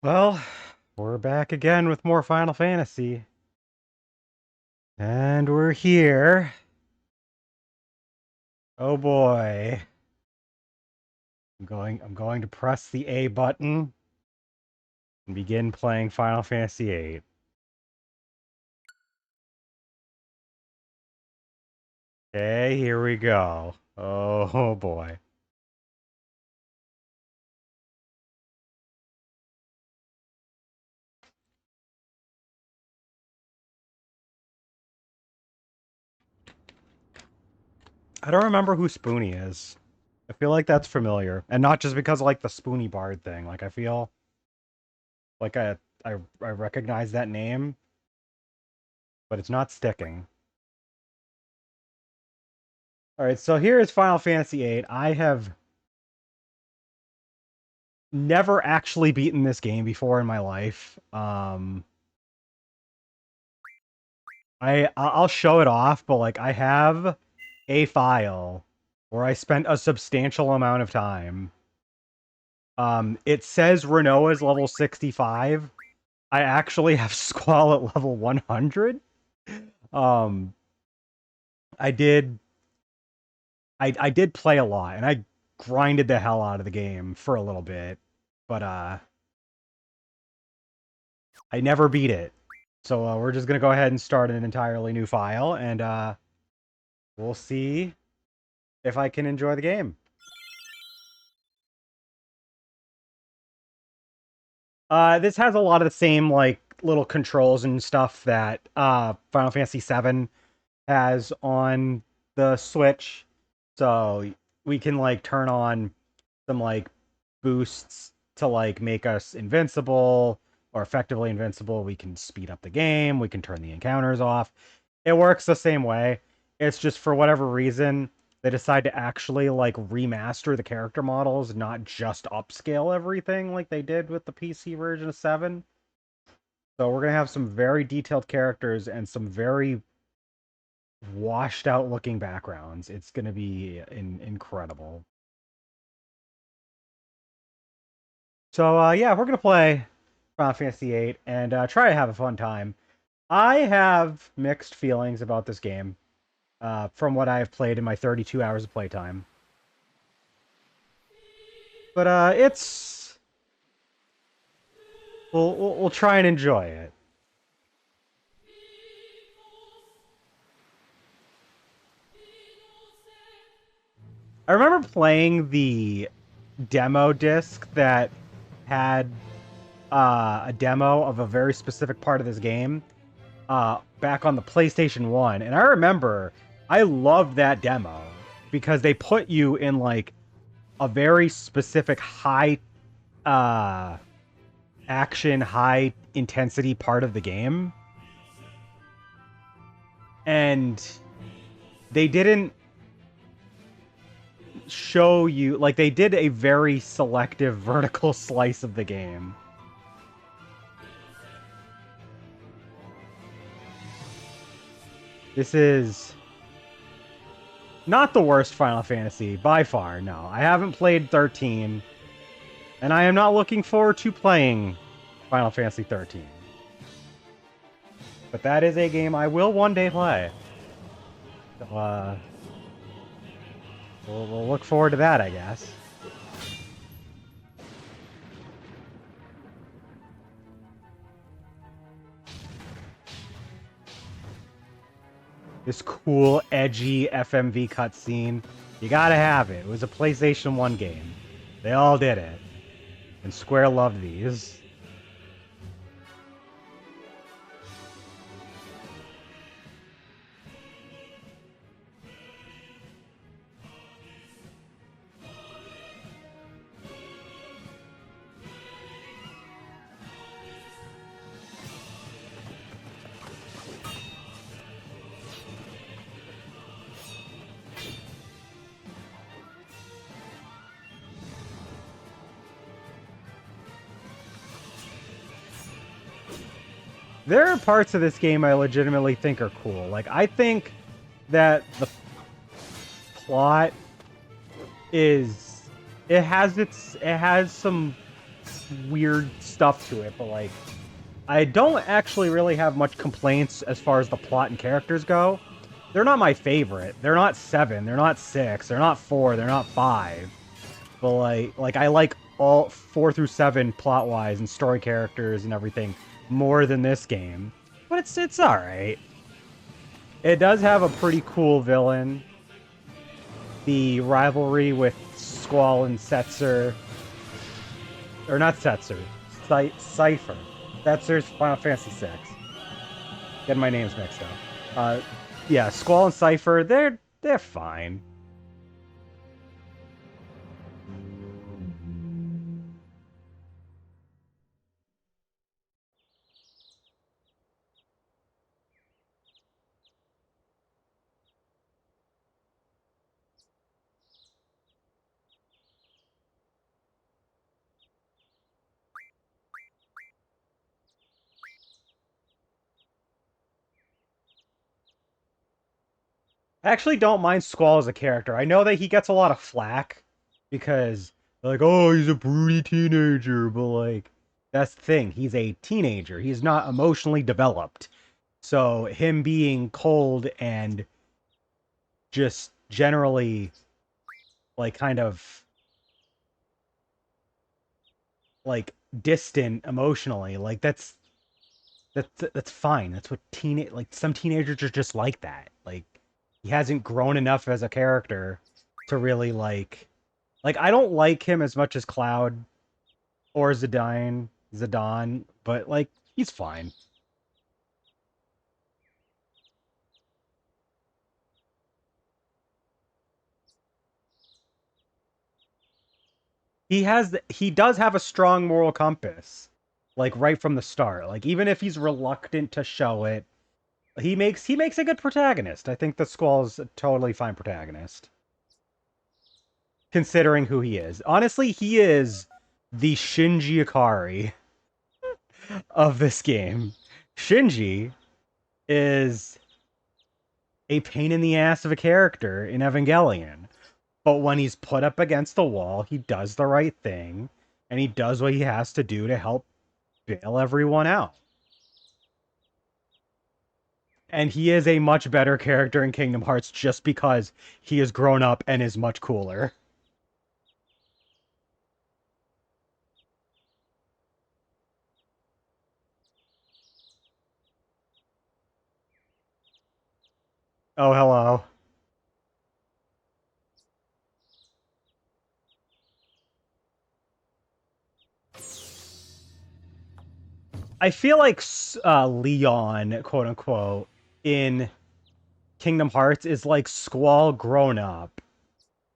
Well, we're back again with more Final Fantasy. And we're here. Oh boy. I'm going to press the A button and begin playing Final Fantasy VIII. Okay, here we go. Oh boy. I don't remember who Spoonie is. I feel like that's familiar. And not just because of, like, the Spoonie Bard thing. Like, I feel like I recognize that name, but it's not sticking. Alright, so here is Final Fantasy VIII. I have never actually beaten this game before in my life. I'll show it off, but like I have a file where I spent a substantial amount of time. It says Renault is level 65. I actually have Squall at level 100. Um, I did I did play a lot, and I grinded the hell out of the game for a little bit, but I never beat it. So we're just gonna go ahead and start an entirely new file, and we'll see if I can enjoy the game. This has a lot of the same like little controls and stuff that Final Fantasy VII has on the Switch. So we can like turn on some like boosts to like make us invincible or effectively invincible. We can speed up the game. We can turn the encounters off. It works the same way. It's just for whatever reason they decide to actually like remaster the character models, not just upscale everything like they did with the PC version of 7. So we're gonna have some very detailed characters and some very washed out looking backgrounds. It's gonna be incredible. So yeah, we're gonna play Final Fantasy VIII and try to have a fun time. I have mixed feelings about this game from what I've played in my 32 hours of playtime. But it's we'll try and enjoy it. I remember playing the demo disc that had a demo of a very specific part of this game back on the PlayStation 1. And I remember I loved that demo because they put you in like a very specific high action, high intensity part of the game. And they didn't show you, like, they did a very selective vertical slice of the game. This is not the worst Final Fantasy, by far, no. I haven't played 13, and I am not looking forward to playing Final Fantasy 13. But that is a game I will one day play. So, we'll look forward to that, I guess. This cool, edgy FMV cutscene. You gotta have it. It was a PlayStation 1 game. They all did it. And Square loved these. There are parts of this game I legitimately think are cool. Like, I think that the plot is... It has some weird stuff to it, but like I don't actually really have much complaints as far as the plot and characters go. They're not my favorite. They're not 7. They're not 6. They're not 4. They're not 5. But like I like all 4 through 7 plot wise and story characters and everything more than this game. But it's all right. It does have a pretty cool villain. The rivalry with Squall and Setzer, or not Setzer, Cypher. Setzer's Final Fantasy VI. Getting my names mixed up. Yeah, Squall and Cypher, they're fine. I actually don't mind Squall as a character. I know that he gets a lot of flack because they're like, oh, he's a broody teenager, but like that's the thing. He's a teenager. He's not emotionally developed. So him being cold and just generally like kind of like distant emotionally, like that's fine. That's what like some teenagers are just like that. Like he hasn't grown enough as a character to really like I don't like him as much as Cloud or Zidane, but like he's fine. He does have a strong moral compass, like right from the start. Like even if he's reluctant to show it, he makes a good protagonist. I think the Squall's a totally fine protagonist, considering who he is. Honestly, he is the Shinji Ikari of this game. Shinji is a pain in the ass of a character in Evangelion. But when he's put up against the wall, he does the right thing, and he does what he has to do to help bail everyone out. And he is a much better character in Kingdom Hearts just because he has grown up and is much cooler. Oh, hello. I feel like Leon, quote unquote, in Kingdom Hearts is like Squall grown up.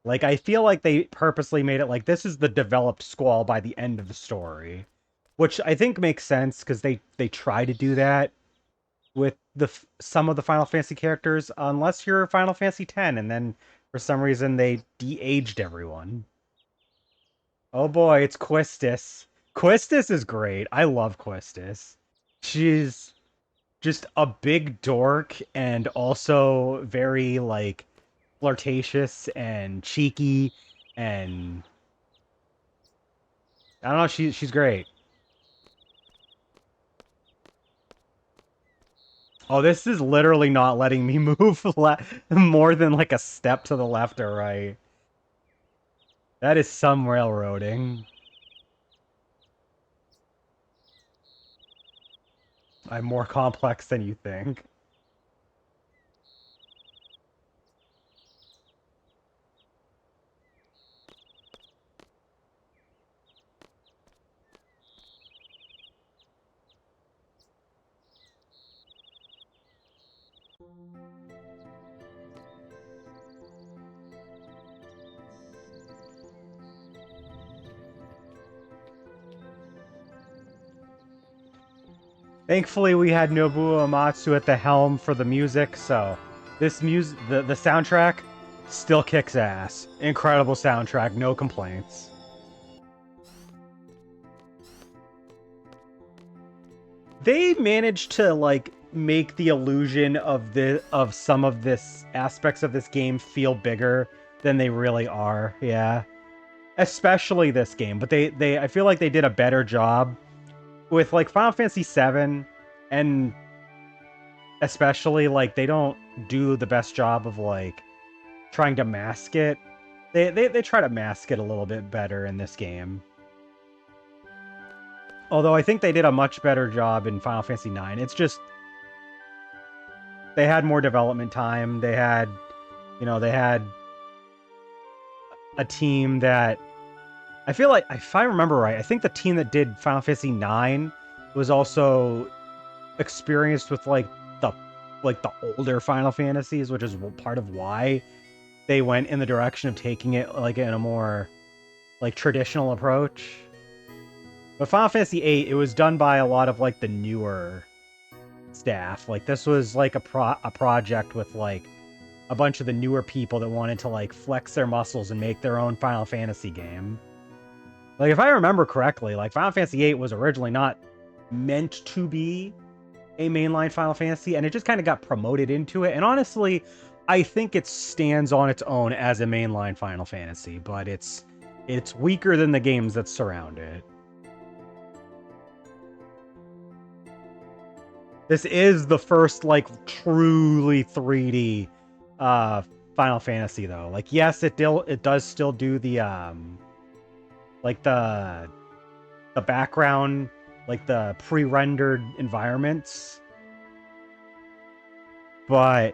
Like, I feel like they purposely made it like this is the developed Squall by the end of the story, which I think makes sense because they try to do that with some of the Final Fantasy characters, unless you're Final Fantasy X, and then for some reason they de-aged everyone. Oh boy, it's Quistis. Quistis is great. I love Quistis. She's just a big dork and also very like flirtatious and cheeky and I don't know, she's great. Oh, this is literally not letting me move more than like a step to the left or right. That is some railroading. I'm more complex than you think. Thankfully, we had Nobuo Uematsu at the helm for the music, so this the soundtrack still kicks ass. Incredible soundtrack, no complaints. They managed to like make the illusion of some of this aspects of this game feel bigger than they really are. Yeah. especially this game, but they I feel like they did a better job with like Final Fantasy VII, and especially like they don't do the best job of like trying to mask it. They try to mask it a little bit better in this game. Although I think they did a much better job in Final Fantasy IX. It's just they had more development time. They had, they had a team that I feel like, if I remember right, I think the team that did Final Fantasy IX was also experienced with the the older Final Fantasies, which is part of why they went in the direction of taking it like in a more like traditional approach. But Final Fantasy VIII, it was done by a lot of like the newer staff. Like this was like a project with like a bunch of the newer people that wanted to like flex their muscles and make their own Final Fantasy game. Like if I remember correctly, like Final Fantasy VIII was originally not meant to be a mainline Final Fantasy, and it just kind of got promoted into it. And honestly, I think it stands on its own as a mainline Final Fantasy, but it's weaker than the games that surround it. This is the first like truly 3D Final Fantasy though. Like yes, it does still do the like the background, like the pre-rendered environments, but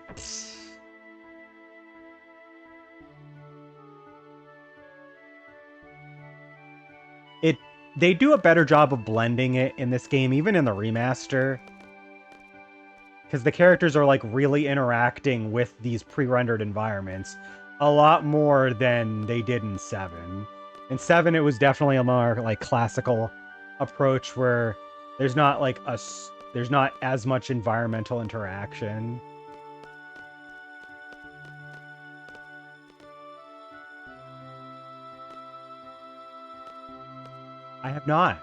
they do a better job of blending it in this game, even in the remaster, because the characters are like really interacting with these pre-rendered environments a lot more than they did in 7. In 7, it was definitely a more like classical approach where there's not like there's not as much environmental interaction. I have not.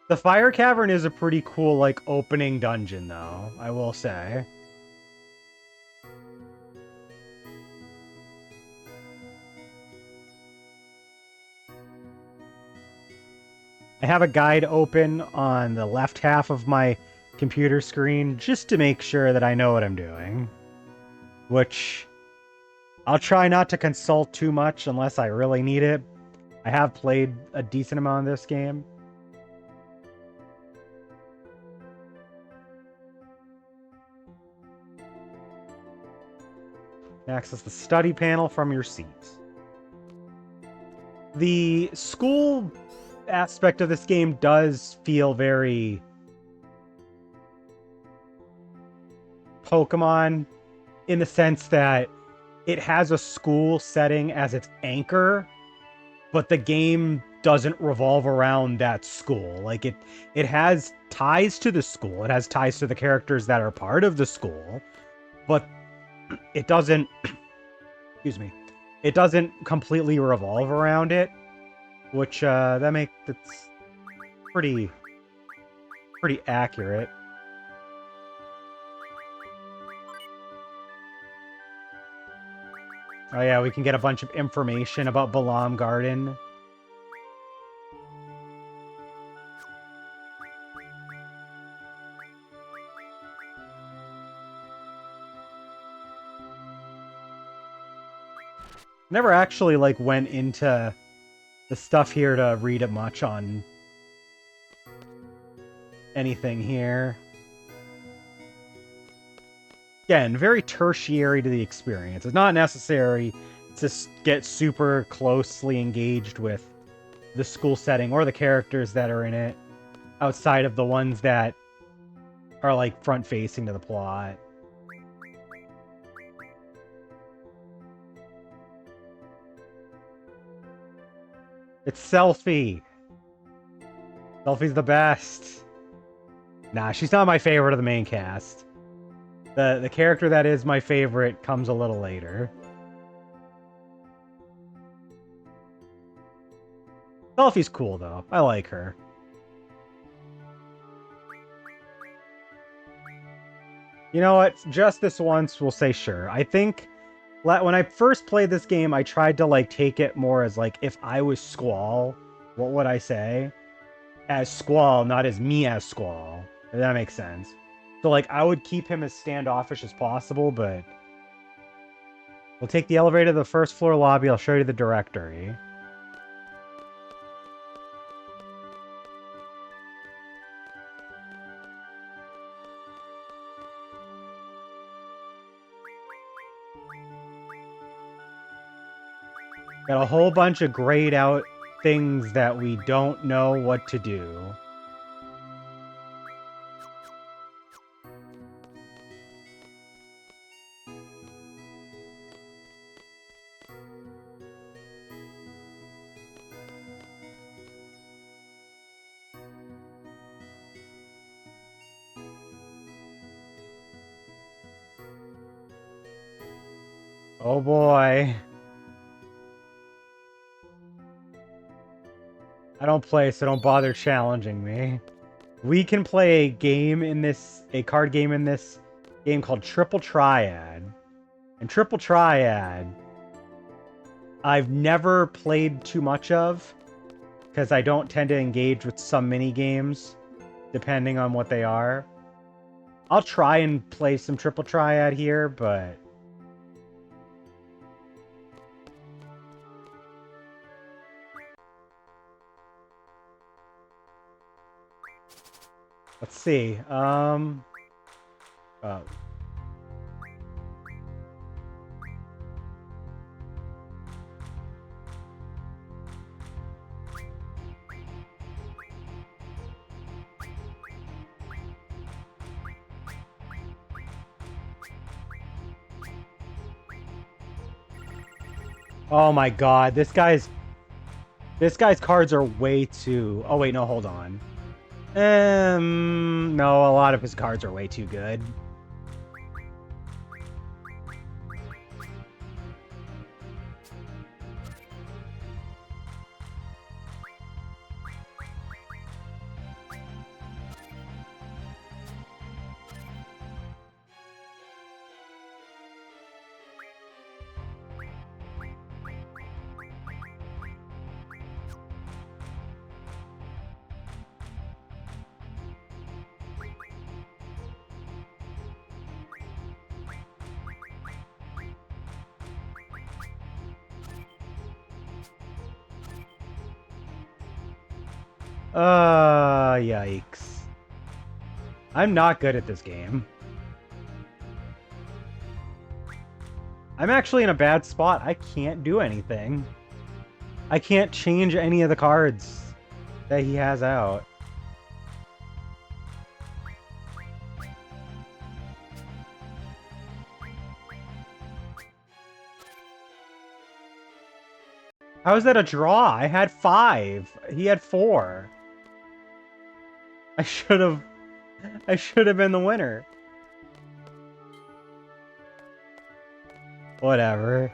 The Fire Cavern is a pretty cool like opening dungeon though, I will say. I have a guide open on the left half of my computer screen just to make sure that I know what I'm doing. Which I'll try not to consult too much unless I really need it. I have played a decent amount of this game. Access the study panel from your seats. The school aspect of this game does feel very Pokemon in the sense that it has a school setting as its anchor, but the game doesn't revolve around that school. Like it has ties to the school. It has ties to the characters that are part of the school, but it doesn't excuse me. It doesn't completely revolve around it, which that's pretty accurate. Oh yeah, we can get a bunch of information about Balam Garden. Never actually like went into the stuff here to read it much on anything here. Again, very tertiary to the experience. It's not necessary to get super closely engaged with the school setting or the characters that are in it outside of the ones that are like front facing to the plot. It's Selfie. Selfie's the best. Nah, she's not my favorite of the main cast. The character that is my favorite comes a little later. Selfie's cool, though. I like her. You know what? Just this once, we'll say sure. I think When I first played this game, I tried to like take it more as like, if I was Squall, what would I say? As Squall, not as me as Squall. If that makes sense. So like, I would keep him as standoffish as possible, but we'll take the elevator to the first floor lobby. I'll show you the directory. Got a whole bunch of grayed out things that we don't know what to do. Oh boy. I don't play, so don't bother challenging me. We can play a card game in this game called Triple Triad. And Triple Triad, I've never played too much of, because I don't tend to engage with some mini games, depending on what they are. I'll try and play some Triple Triad here, but let's see. Oh my god, this guy's cards are way too... Oh wait, no, hold on. No, a lot of his cards are way too good. Yikes. I'm not good at this game. I'm actually in a bad spot. I can't do anything. I can't change any of the cards that he has out. How is that a draw? I had 5. He had 4. I should have been the winner. Whatever.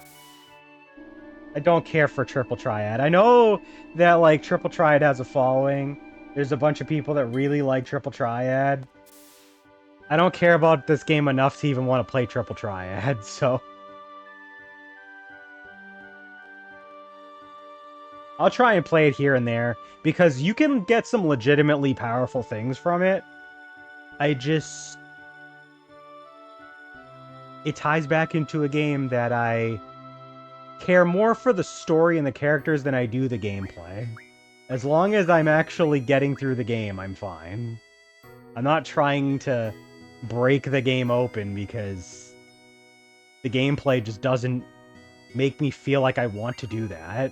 I don't care for Triple Triad. I know that, like, Triple Triad has a following. There's a bunch of people that really like Triple Triad. I don't care about this game enough to even want to play Triple Triad, so... I'll try and play it here and there, because you can get some legitimately powerful things from it. It ties back into a game that I care more for the story and the characters than I do the gameplay. As long as I'm actually getting through the game, I'm fine. I'm not trying to break the game open because the gameplay just doesn't make me feel like I want to do that.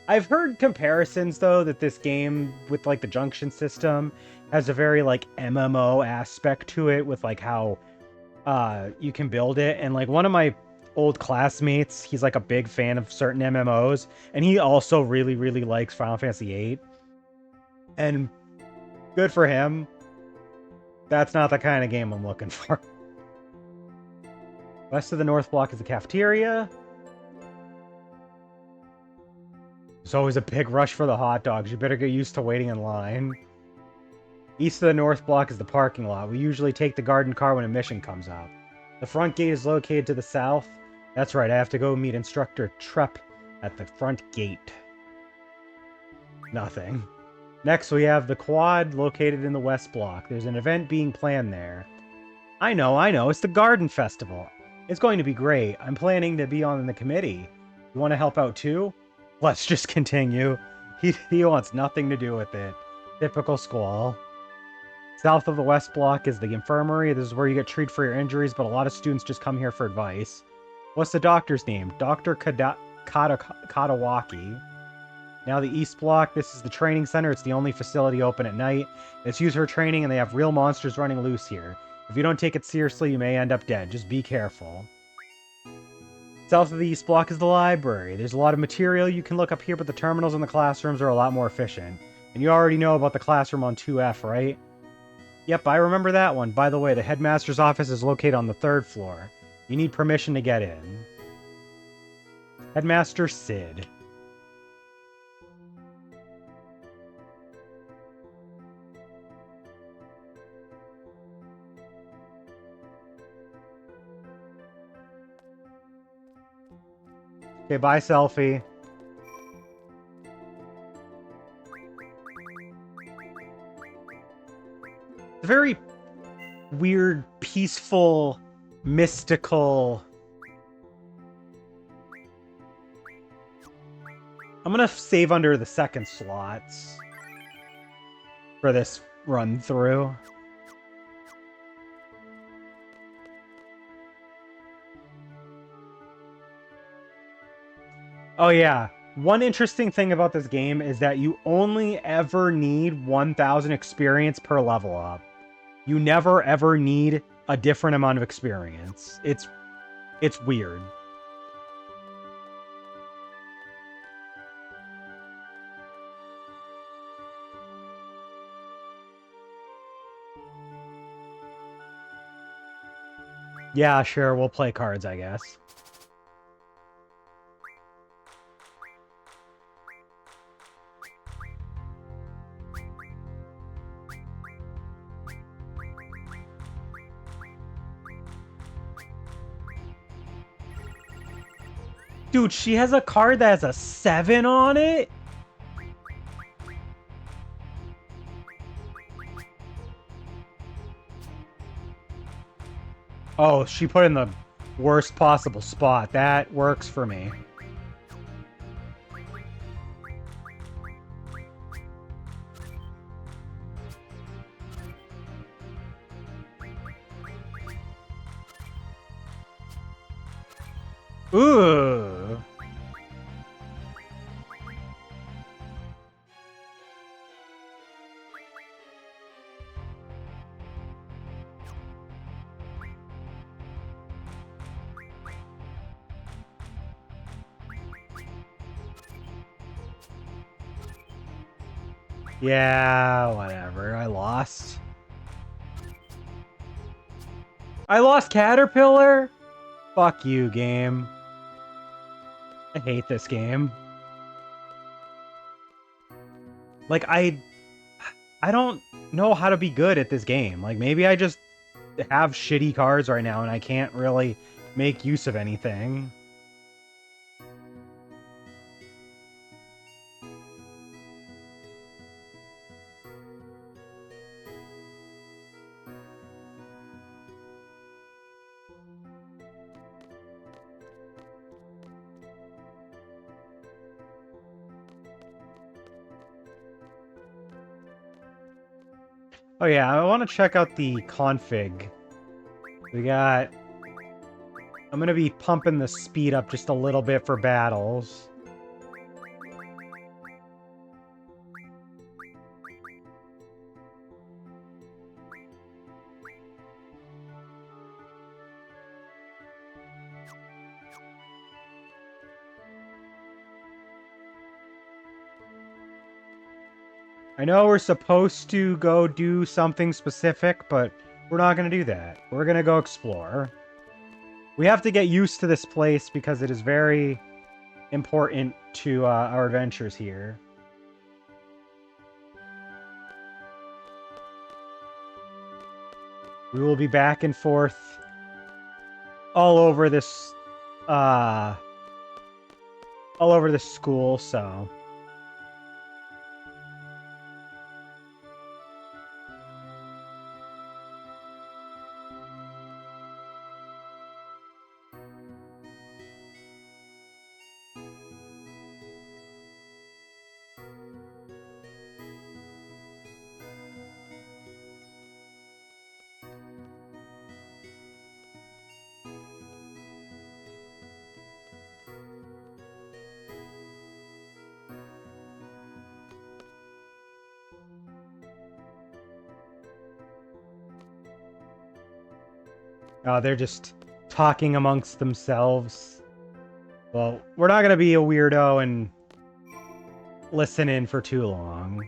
I've heard comparisons, though, that this game, with, like, the junction system, has a very, like, MMO aspect to it, with, like, how you can build it. And, like, one of my old classmates, he's, like, a big fan of certain MMOs, and he also really, really likes Final Fantasy VIII. And good for him. That's not the kind of game I'm looking for. West of the North Block is the cafeteria. There's always a big rush for the hot dogs. You better get used to waiting in line. East of the North Block is the parking lot. We usually take the garden car when a mission comes up. The front gate is located to the south. That's right, I have to go meet Instructor Trepp at the front gate. Nothing. Next, we have the quad located in the West Block. There's an event being planned there. I know, it's the Garden Festival. It's going to be great. I'm planning to be on the committee. You want to help out too? Let's just continue. He wants nothing to do with it. Typical Squall. South of the West Block is the infirmary. This is where you get treated for your injuries, but a lot of students just come here for advice. What's the doctor's name? Dr. Katawaki. Now the East Block, this is the training center. It's the only facility open at night. It's used for training, and they have real monsters running loose here. If you don't take it seriously, you may end up dead. Just be careful. South of the East Block is the library. There's a lot of material you can look up here, but the terminals in the classrooms are a lot more efficient. And you already know about the classroom on 2F, right? Yep, I remember that one. By the way, the headmaster's office is located on the 3rd floor. You need permission to get in. Headmaster Sid. Okay, bye, selfie. It's a very weird, peaceful, mystical... I'm gonna save under the second slots for this run through. Oh yeah, one interesting thing about this game is that you only ever need 1,000 experience per level up. You never ever need a different amount of experience. It's weird. Yeah, sure, we'll play cards, I guess. Dude, she has a card that has a 7 on it? Oh, she put in the worst possible spot. That works for me. Ooh. Yeah, whatever. I lost. I lost Caterpillar? Fuck you, game. I hate this game. Like, I don't know how to be good at this game. Like, maybe I just have shitty cards right now and I can't really make use of anything. Oh yeah, I want to check out the config. We got... I'm going to be pumping the speed up just a little bit for battles. I know we're supposed to go do something specific, but we're not going to do that. We're going to go explore. We have to get used to this place because it is very important to our adventures here. We will be back and forth all over this all over the school, so... they're just talking amongst themselves. Well, we're not gonna be a weirdo and listen in for too long.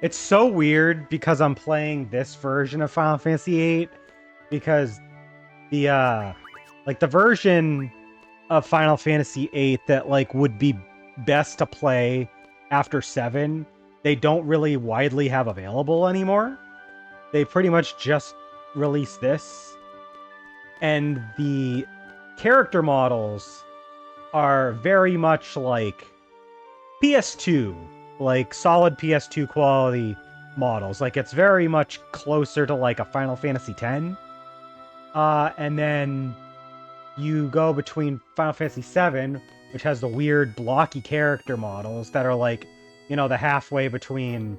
It's so weird because I'm playing this version of Final Fantasy VIII because the like the version of Final Fantasy VIII that like would be best to play after 7, they don't really widely have available anymore. They pretty much just released this. And the character models are very much like PS2, like solid PS2 quality models. Like it's very much closer to like a Final Fantasy X. And then you go between Final Fantasy VII, which has the weird blocky character models that are like, you know, the halfway between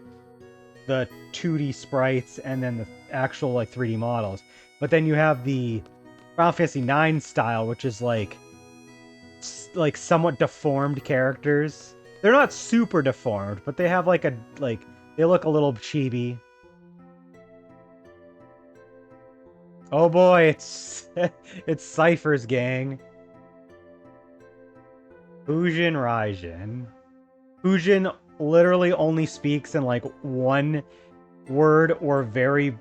the 2D sprites and then the actual like 3D models. But then you have the Final Fantasy IX style, which is like somewhat deformed characters. They're not super deformed, but they have like they look a little chibi. Oh boy, it's it's Cypher's gang. Fujin Raijin. Fujin literally only speaks in like one word or very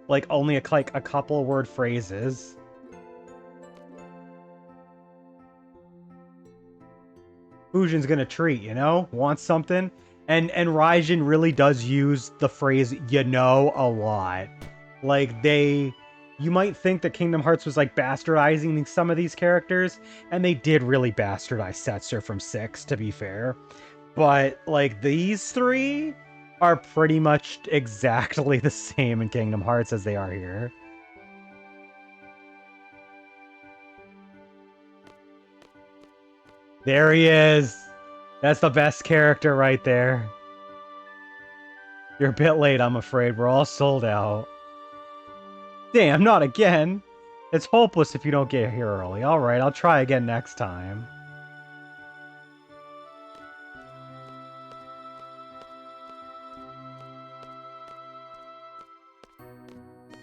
like only like a couple word phrases. Fujin's gonna treat, you know? Wants something. And Raijin really does use the phrase "you know" a lot. Like you might think that Kingdom Hearts was like bastardizing some of these characters, and they did really bastardize Setzer from 6, to be fair. But like these three are pretty much exactly the same in Kingdom Hearts as they are here. There he is. That's the best character right there. You're a bit late, I'm afraid. We're all sold out. Damn, not again. It's hopeless if you don't get here early. Alright, I'll try again next time.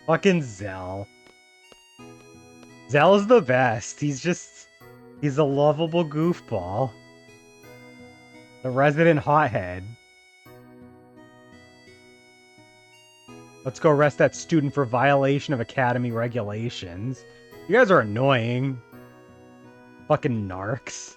Fucking Zell. Zell's the best. He's a lovable goofball. The resident hothead. Let's go arrest that student for violation of academy regulations. You guys are annoying. Fucking narcs.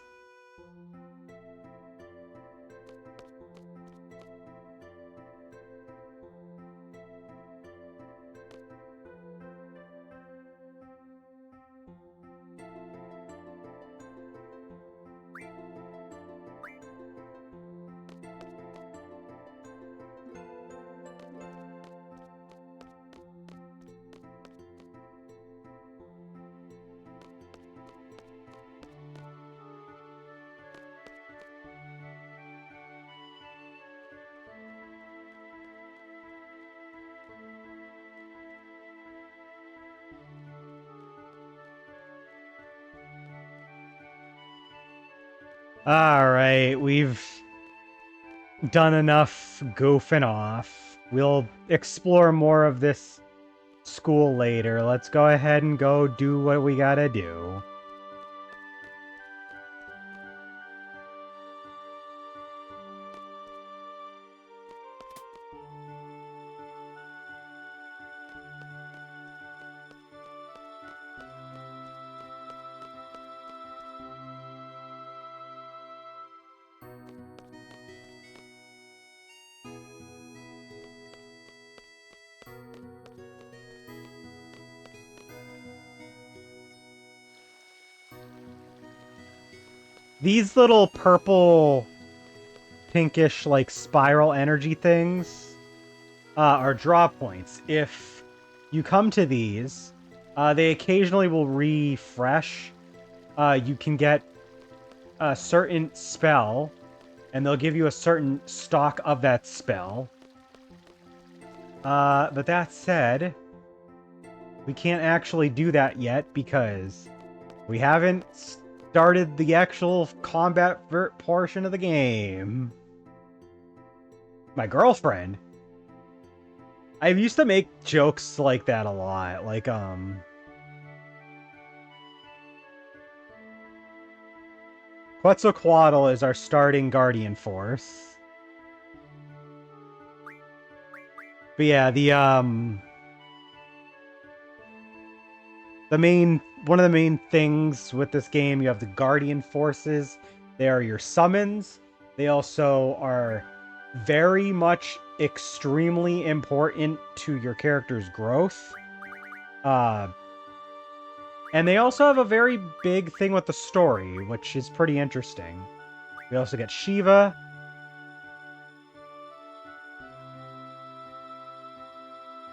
Alright, we've done enough goofing off. We'll explore more of this school later. Let's go ahead and go do what we gotta do. these little purple, pinkish, like, spiral energy things are draw points. If you come to these, they occasionally will refresh. You can get a certain spell, and they'll give you a certain stock of that spell. But that said, we can't actually do that yet because we haven't started the actual combat portion of the game. My girlfriend. I used to make jokes like that a lot. Like, Quetzalcoatl is our starting guardian force. But yeah, one of the main things with this game, you have the guardian forces. They are your summons. They also are very much extremely important to your character's growth. And they also have a very big thing with the story, which is pretty interesting. We also get Shiva.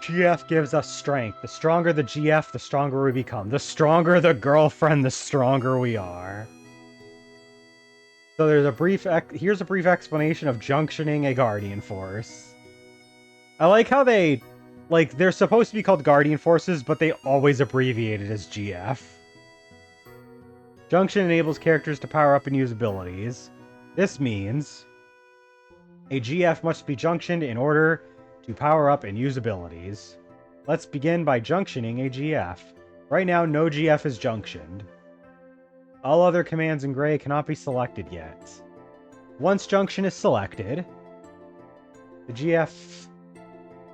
GF gives us strength. The stronger the GF, the stronger we become. The stronger the girlfriend, the stronger we are. So there's here's a brief explanation of junctioning a Guardian Force. I like how they're supposed to be called Guardian Forces, but they always abbreviate it as GF. Junction enables characters to power up and use abilities. This means a GF must be junctioned in order to power up and use abilities. Let's begin by junctioning a GF. Right now, no GF is junctioned. All other commands in gray cannot be selected yet. Once junction is selected, the GF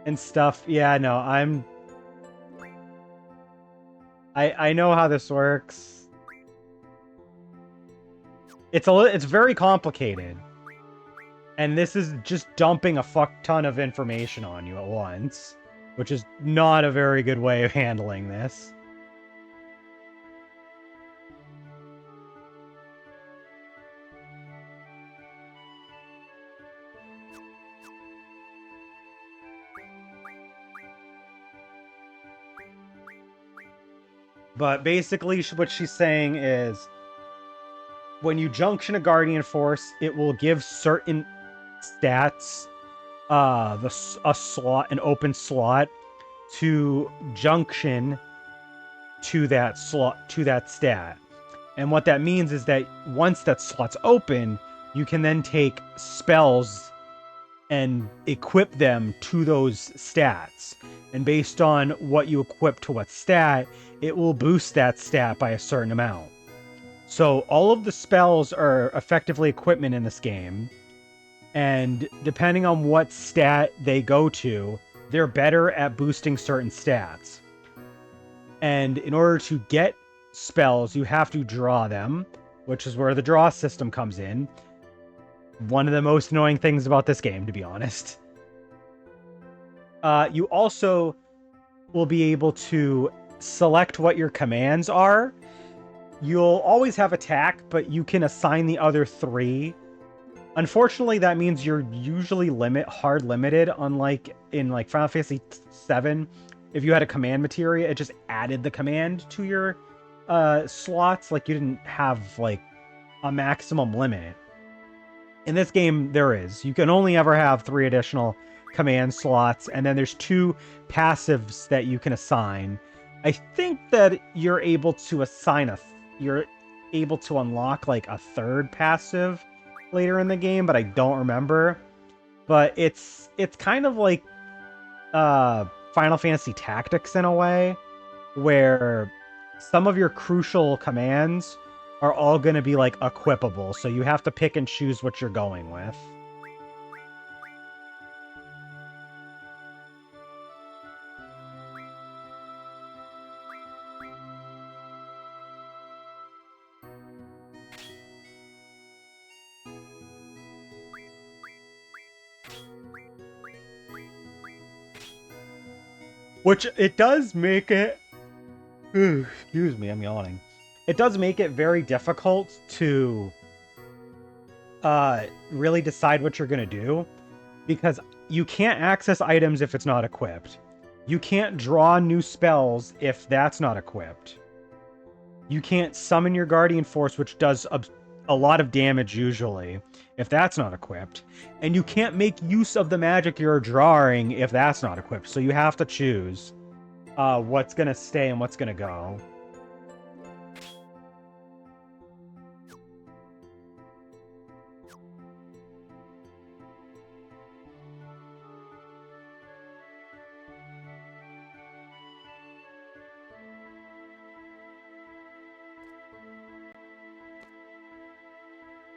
and stuff. Yeah, no, I know how this works. It's very complicated. And this is just dumping a fuck ton of information on you at once, which is not a very good way of handling this. But basically, what she's saying is, when you junction a Guardian Force, it will give certain stats, an open slot to junction to that stat. And what that means is that once that slot's open, you can then take spells and equip them to those stats. And based on what you equip to what stat, it will boost that stat by a certain amount. So all of the spells are effectively equipment in this game. And depending on what stat they go to, they're better at boosting certain stats. And in order to get spells, you have to draw them, which is where the draw system comes in. One of the most annoying things about this game, to be honest. You also will be able to select what your commands are. You'll always have attack, but you can assign the other 3. Unfortunately, that means you're usually hard limited, unlike in Final Fantasy VII. If you had a command materia, it just added the command to your slots. You didn't have a maximum limit. In this game, there is. You can only ever have 3 additional command slots, and then there's 2 passives that you can assign. I think that you're able to unlock a 3rd passive later in the game, but I don't remember. But it's kind of like Final Fantasy Tactics in a way, where some of your crucial commands are all going to be equipable, so you have to pick and choose what you're going with. Which it does make it... Excuse me, I'm yawning. It does make it very difficult to really decide what you're gonna do, because you can't access items if it's not equipped. You can't draw new spells if that's not equipped. You can't summon your Guardian Force, which does a lot of damage usually, if that's not equipped. And you can't make use of the magic you're drawing if that's not equipped. So you have to choose what's going to stay and what's going to go.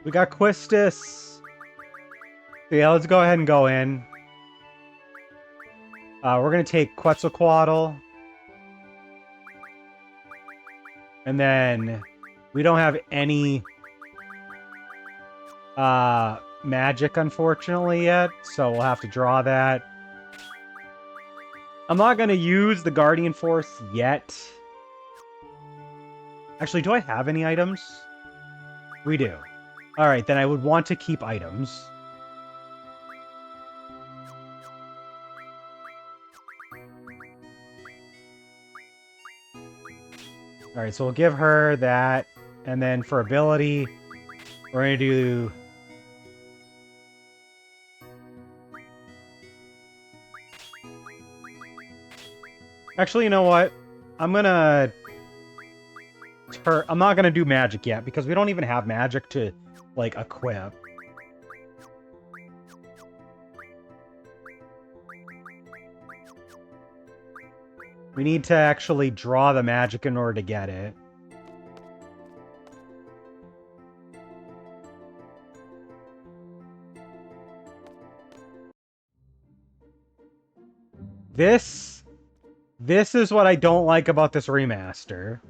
We got Quistis. Yeah, let's go ahead and go in. We're going to take Quetzalcoatl. And then we don't have any magic, unfortunately, yet. So we'll have to draw that. I'm not going to use the Guardian Force yet. Actually, do I have any items? We do. Alright, then I would want to keep items. Alright, so we'll give her that. And then for ability, we're going to do... Actually, you know what? I'm not going to do magic yet, because we don't even have magic to, like, equip. We need to actually draw the magic in order to get it. This is what I don't like about this remaster.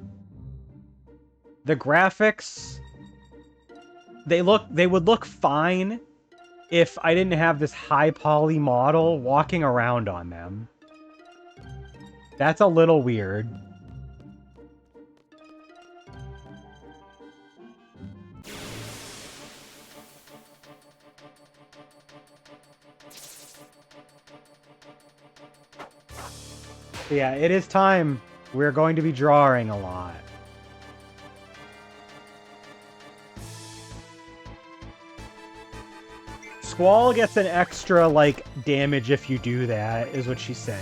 The graphics, they would look fine if I didn't have this high poly model walking around on them. That's a little weird. But yeah, it is time. We're going to be drawing a lot. Squall gets an extra, like, damage if you do that, is what she's saying.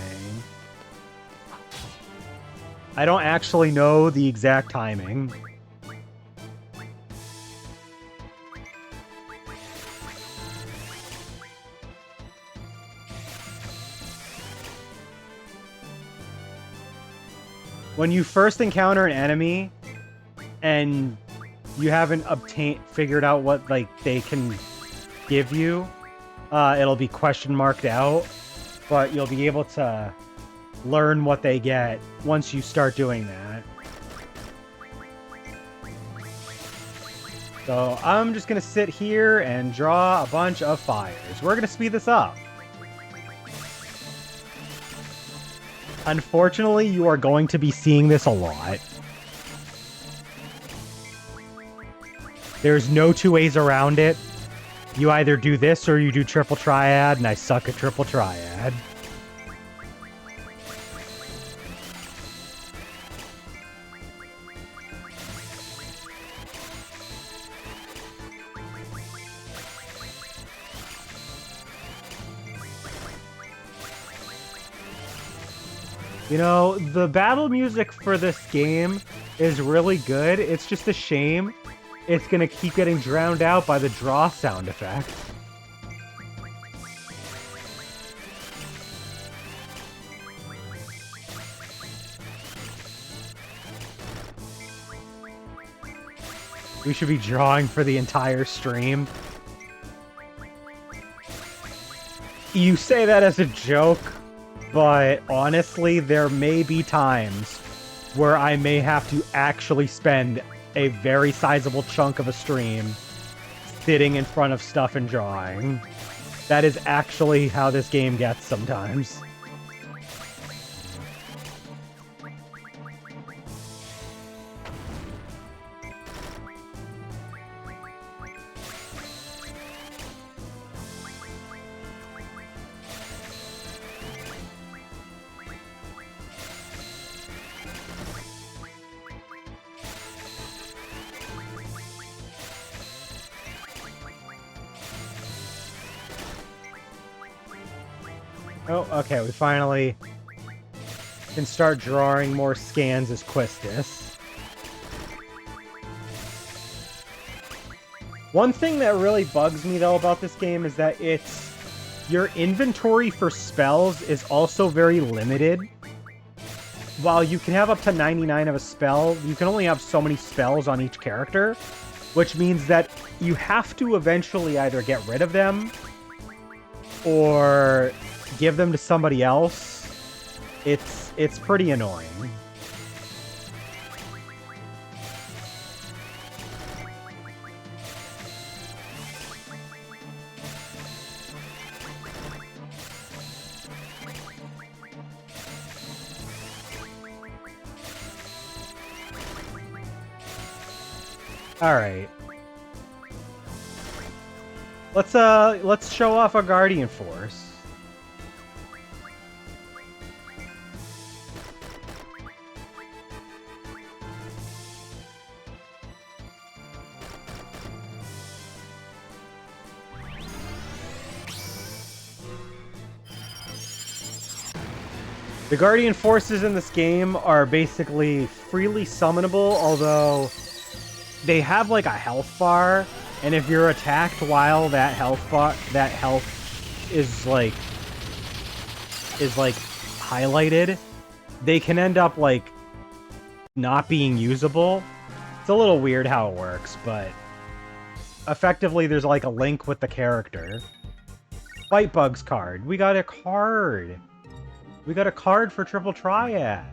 I don't actually know the exact timing. When you first encounter an enemy and you haven't figured out what, like, they can give you, it'll be question marked out, but you'll be able to learn what they get once you start doing that. So I'm just gonna sit here and draw a bunch of fires. We're gonna speed this up. Unfortunately, you are going to be seeing this a lot. There's no two ways around it. You either do this or you do triple triad, and I suck at triple triad. You know, the battle music for this game is really good. It's just a shame it's gonna keep getting drowned out by the draw sound effect. We should be drawing for the entire stream. You say that as a joke, but honestly, there may be times where I may have to actually spend a very sizable chunk of a stream sitting in front of stuff and drawing. That is actually how this game gets sometimes. Oh, okay, we finally can start drawing more scans as Quistis. One thing that really bugs me, though, about this game is that your inventory for spells is also very limited. While you can have up to 99 of a spell, you can only have so many spells on each character, which means that you have to eventually either get rid of them or give them to somebody else. It's pretty annoying. Alright. Let's show off a Guardian Force. The Guardian Forces in this game are basically freely summonable, although they have like a health bar, and if you're attacked while that health is highlighted, they can end up like not being usable. It's a little weird how it works, but effectively there's like a link with the character. Fight Bugs card. We got a card. We got a card for Triple Triad.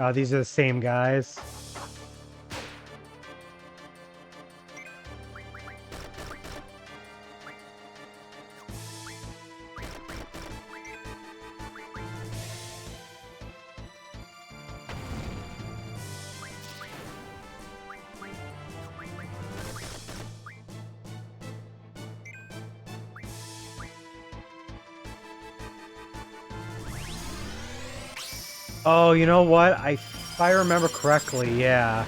Oh, these are the same guys. Oh, you know what? If I remember correctly, yeah.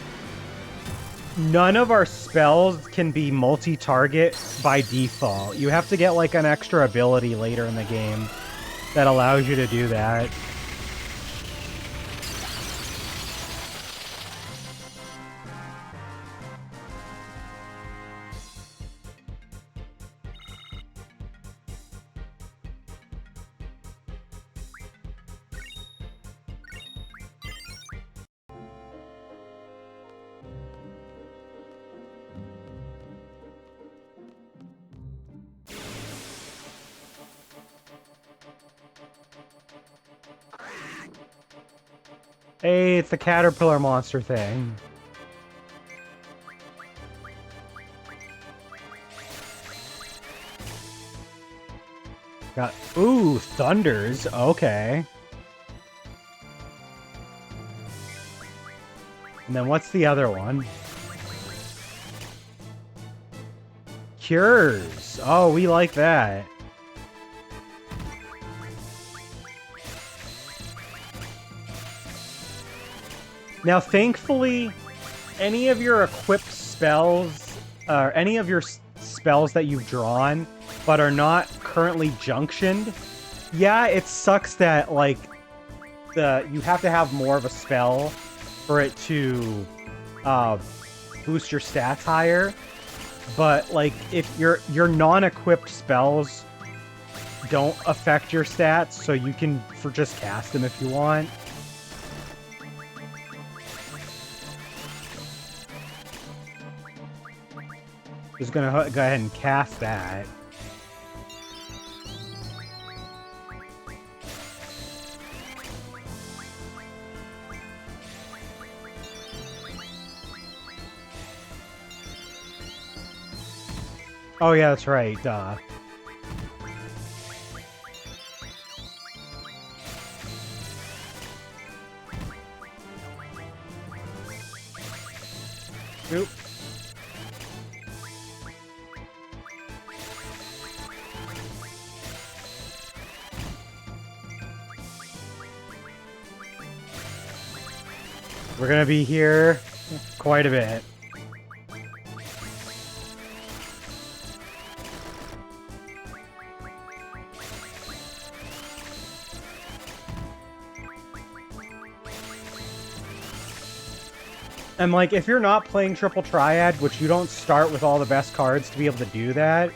None of our spells can be multi-target by default. You have to get like an extra ability later in the game that allows you to do that. Hey, it's the caterpillar monster thing. Got ooh, thunders. Okay. And then what's the other one? Cures. Oh, we like that. Now, thankfully, any of your equipped spells, or any of your spells that you've drawn, but are not currently junctioned, yeah, it sucks that, like, you have to have more of a spell for it to boost your stats higher. But, like, if your non-equipped spells don't affect your stats, so you can just cast them if you want. Just gonna go ahead and cast that. Oh yeah, that's right. Duh. Oop. We're gonna be here quite a bit. And, like, if you're not playing Triple Triad, which you don't start with all the best cards to be able to do that,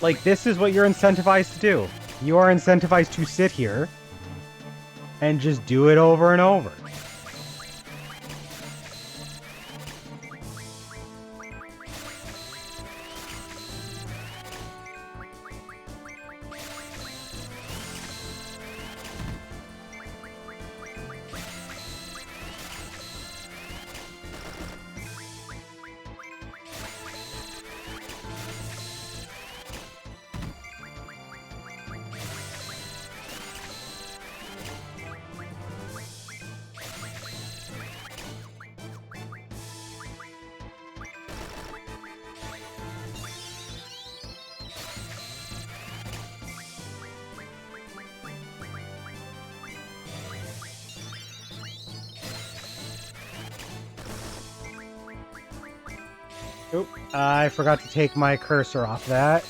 like, this is what you're incentivized to do. You are incentivized to sit here and just do it over and over. Oop, I forgot to take my cursor off that.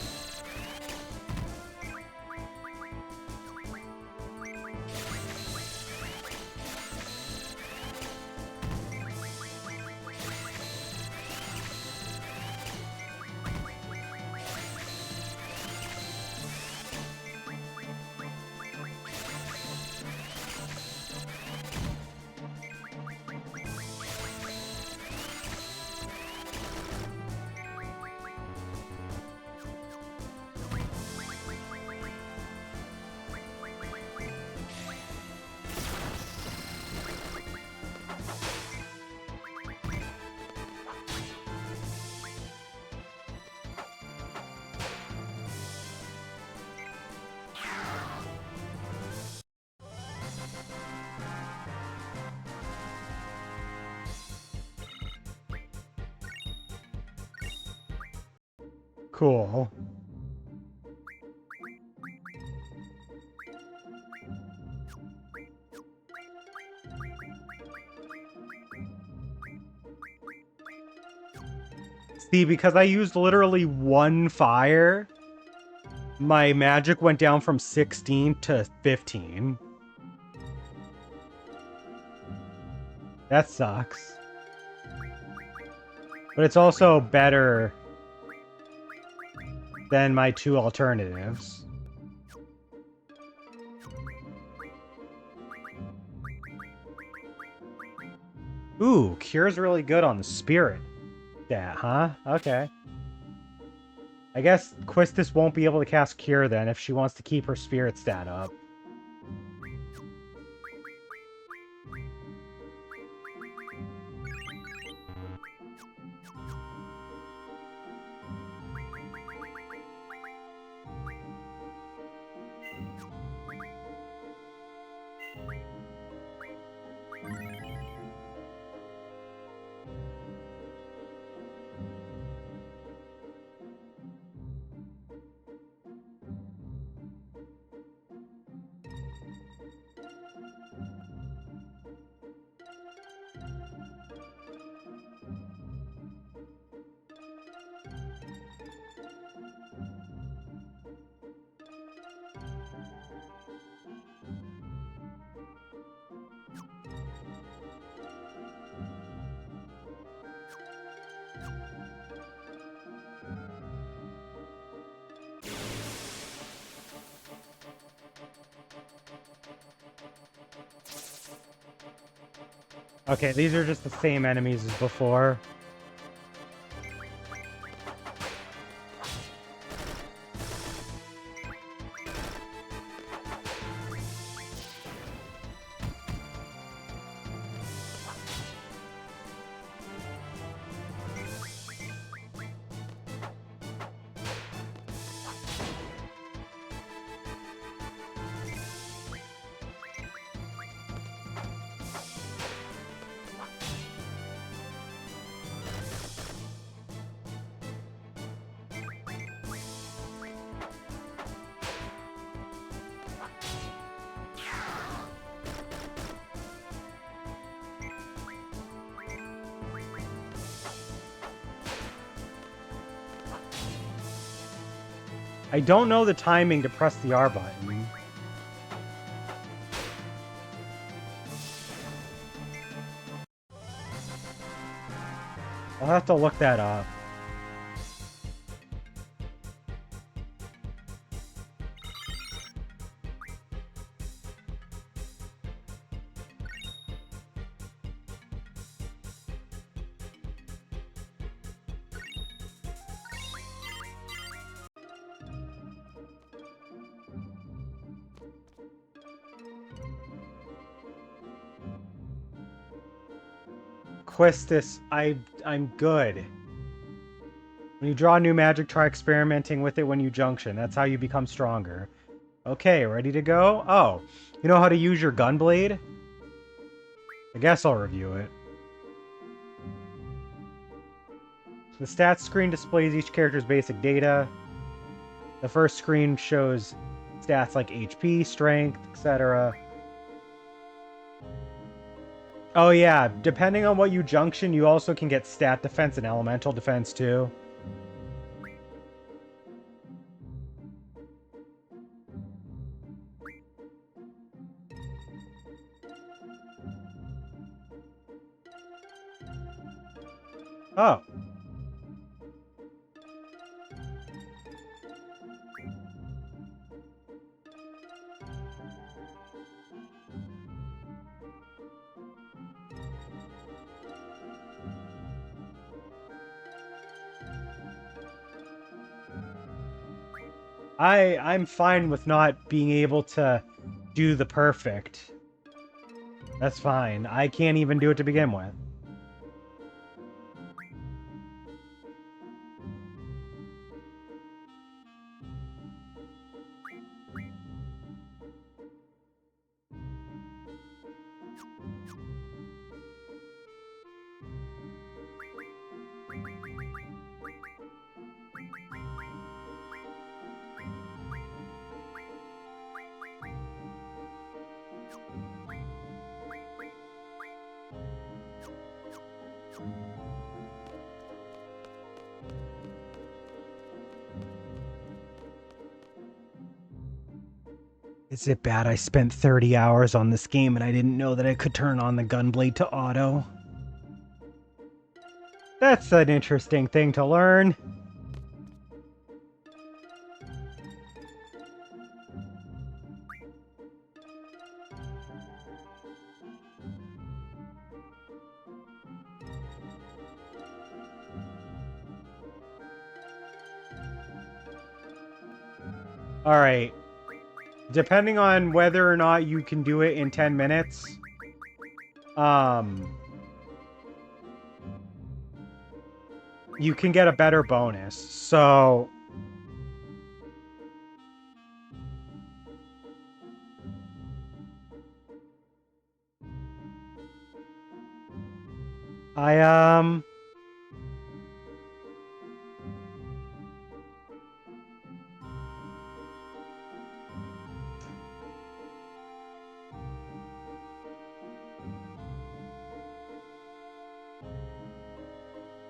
Cool. See, because I used literally one fire, my magic went down from 16 to 15. That sucks. But it's also better than my two alternatives. Ooh, Cure's really good on the Spirit. Yeah, huh? Okay. I guess Quistis won't be able to cast Cure then if she wants to keep her Spirit stat up. Okay, these are just the same enemies as before. I don't know the timing to press the R button. I'll have to look that up. Quistis, I'm good. When you draw new magic, try experimenting with it when you junction. That's how you become stronger. Okay, ready to go? Oh, you know how to use your gunblade? I guess I'll review it. The stats screen displays each character's basic data. The first screen shows stats like HP, strength, etc. Oh yeah, depending on what you junction, you also can get stat defense and elemental defense too. Oh. I'm fine with not being able to do the perfect. That's fine. I can't even do it to begin with. Is it bad I spent 30 hours on this game and I didn't know that I could turn on the gunblade to auto? That's an interesting thing to learn. Alright. Depending on whether or not you can do it in 10 minutes, you can get a better bonus. So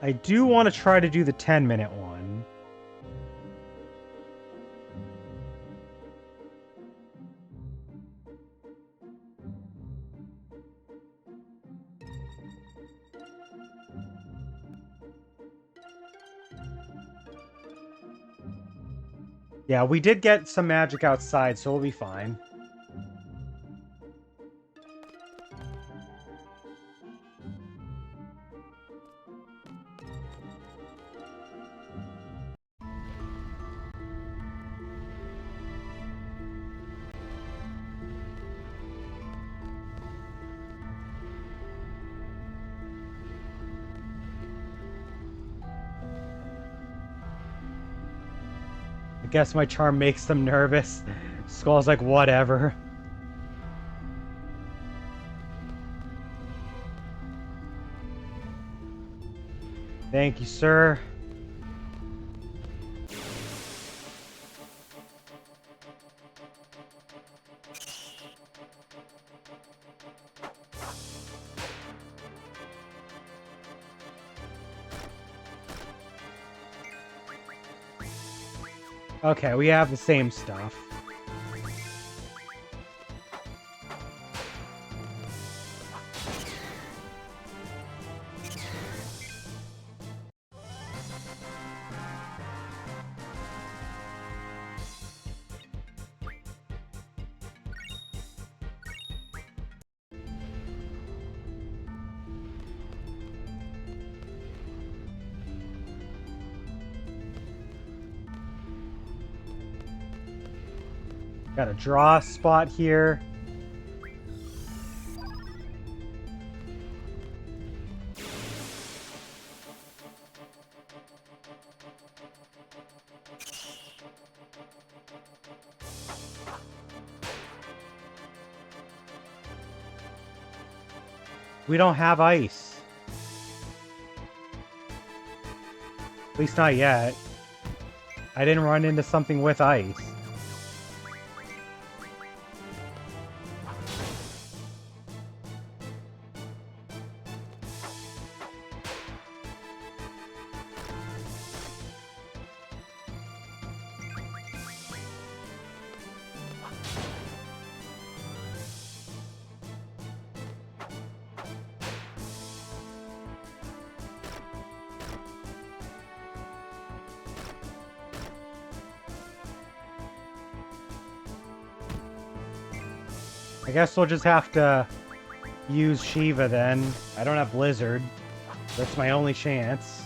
I do want to try to do the 10-minute one. Yeah, we did get some magic outside, so we'll be fine. I guess my charm makes them nervous. Skull's like, whatever. Thank you, sir. Okay, we have the same stuff. Got a draw spot here. We don't have ice. At least not yet. I didn't run into something with ice. I guess we'll just have to use Shiva then. I don't have Blizzard. That's my only chance.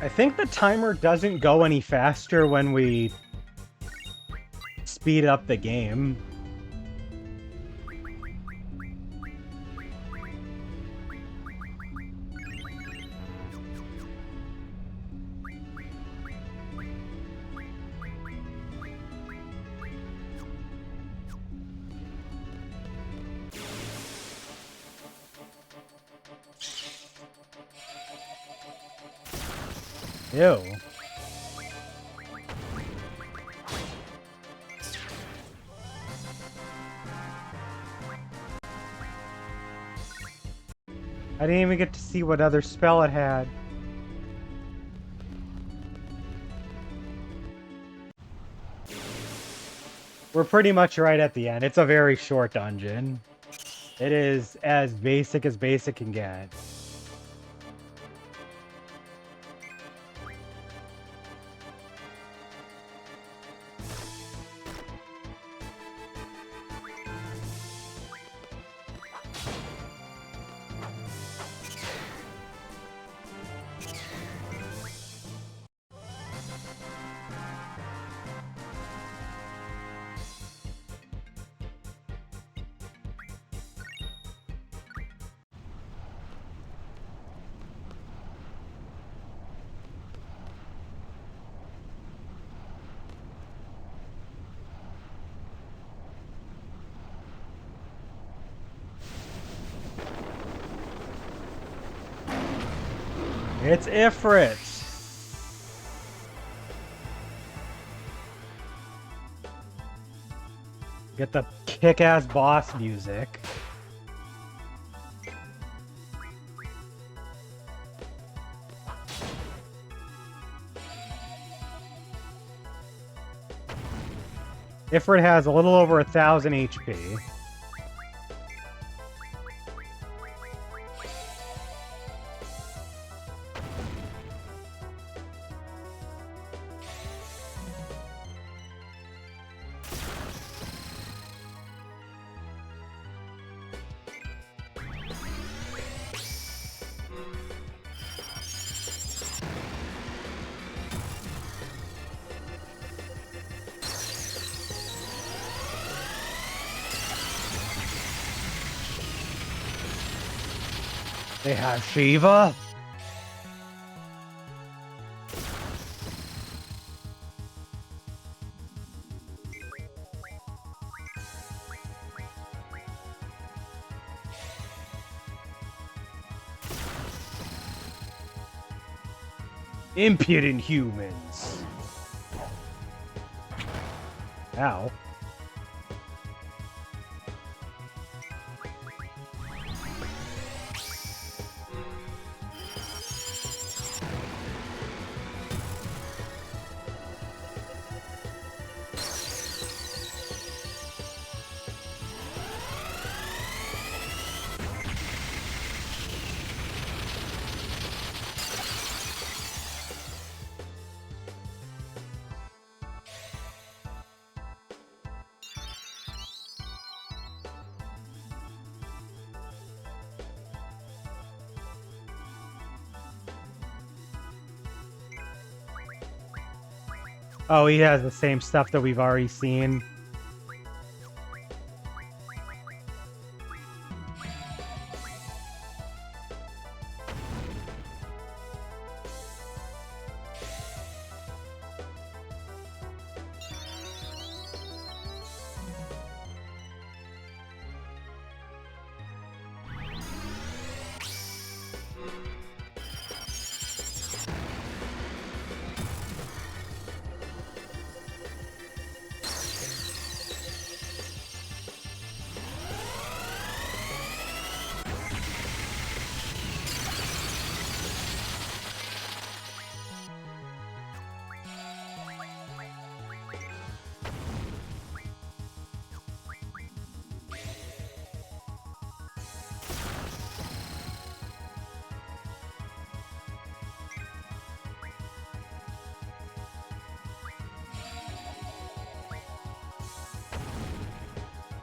I think the timer doesn't go any faster when we speed up the game. Ew. I didn't even get to see what other spell it had. We're pretty much right at the end. It's a very short dungeon. It is as basic can get. It's Ifrit! Get the kick-ass boss music. Ifrit has a little over 1,000 HP. They have Shiva? Impudent humans. Ow. Oh, he has the same stuff that we've already seen.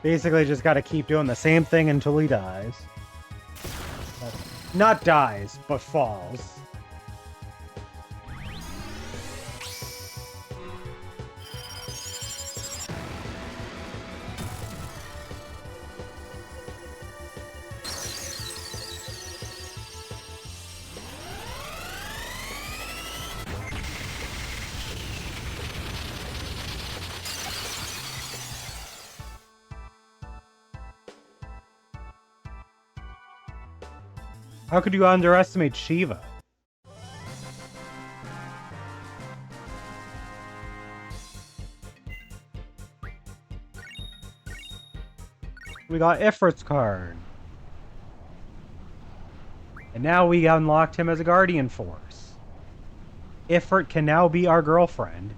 Basically, just got to keep doing the same thing until he dies. Not dies, but falls. How could you underestimate Shiva? We got Ifrit's card. And now we unlocked him as a Guardian Force. Ifrit can now be our girlfriend.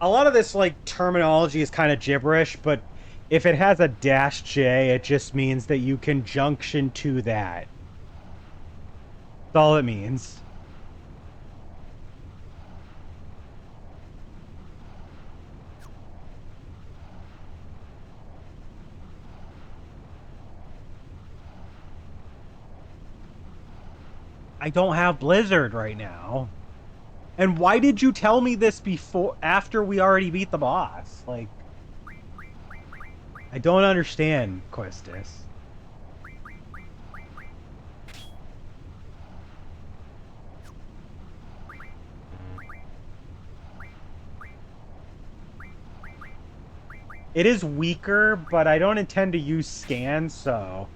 A lot of this, like, terminology is kind of gibberish, but if it has a -J, it just means that you can junction to that. That's all it means. I don't have Blizzard right now. And why did you tell me this after we already beat the boss? Like, I don't understand, Questus. It is weaker, but I don't intend to use Scan, so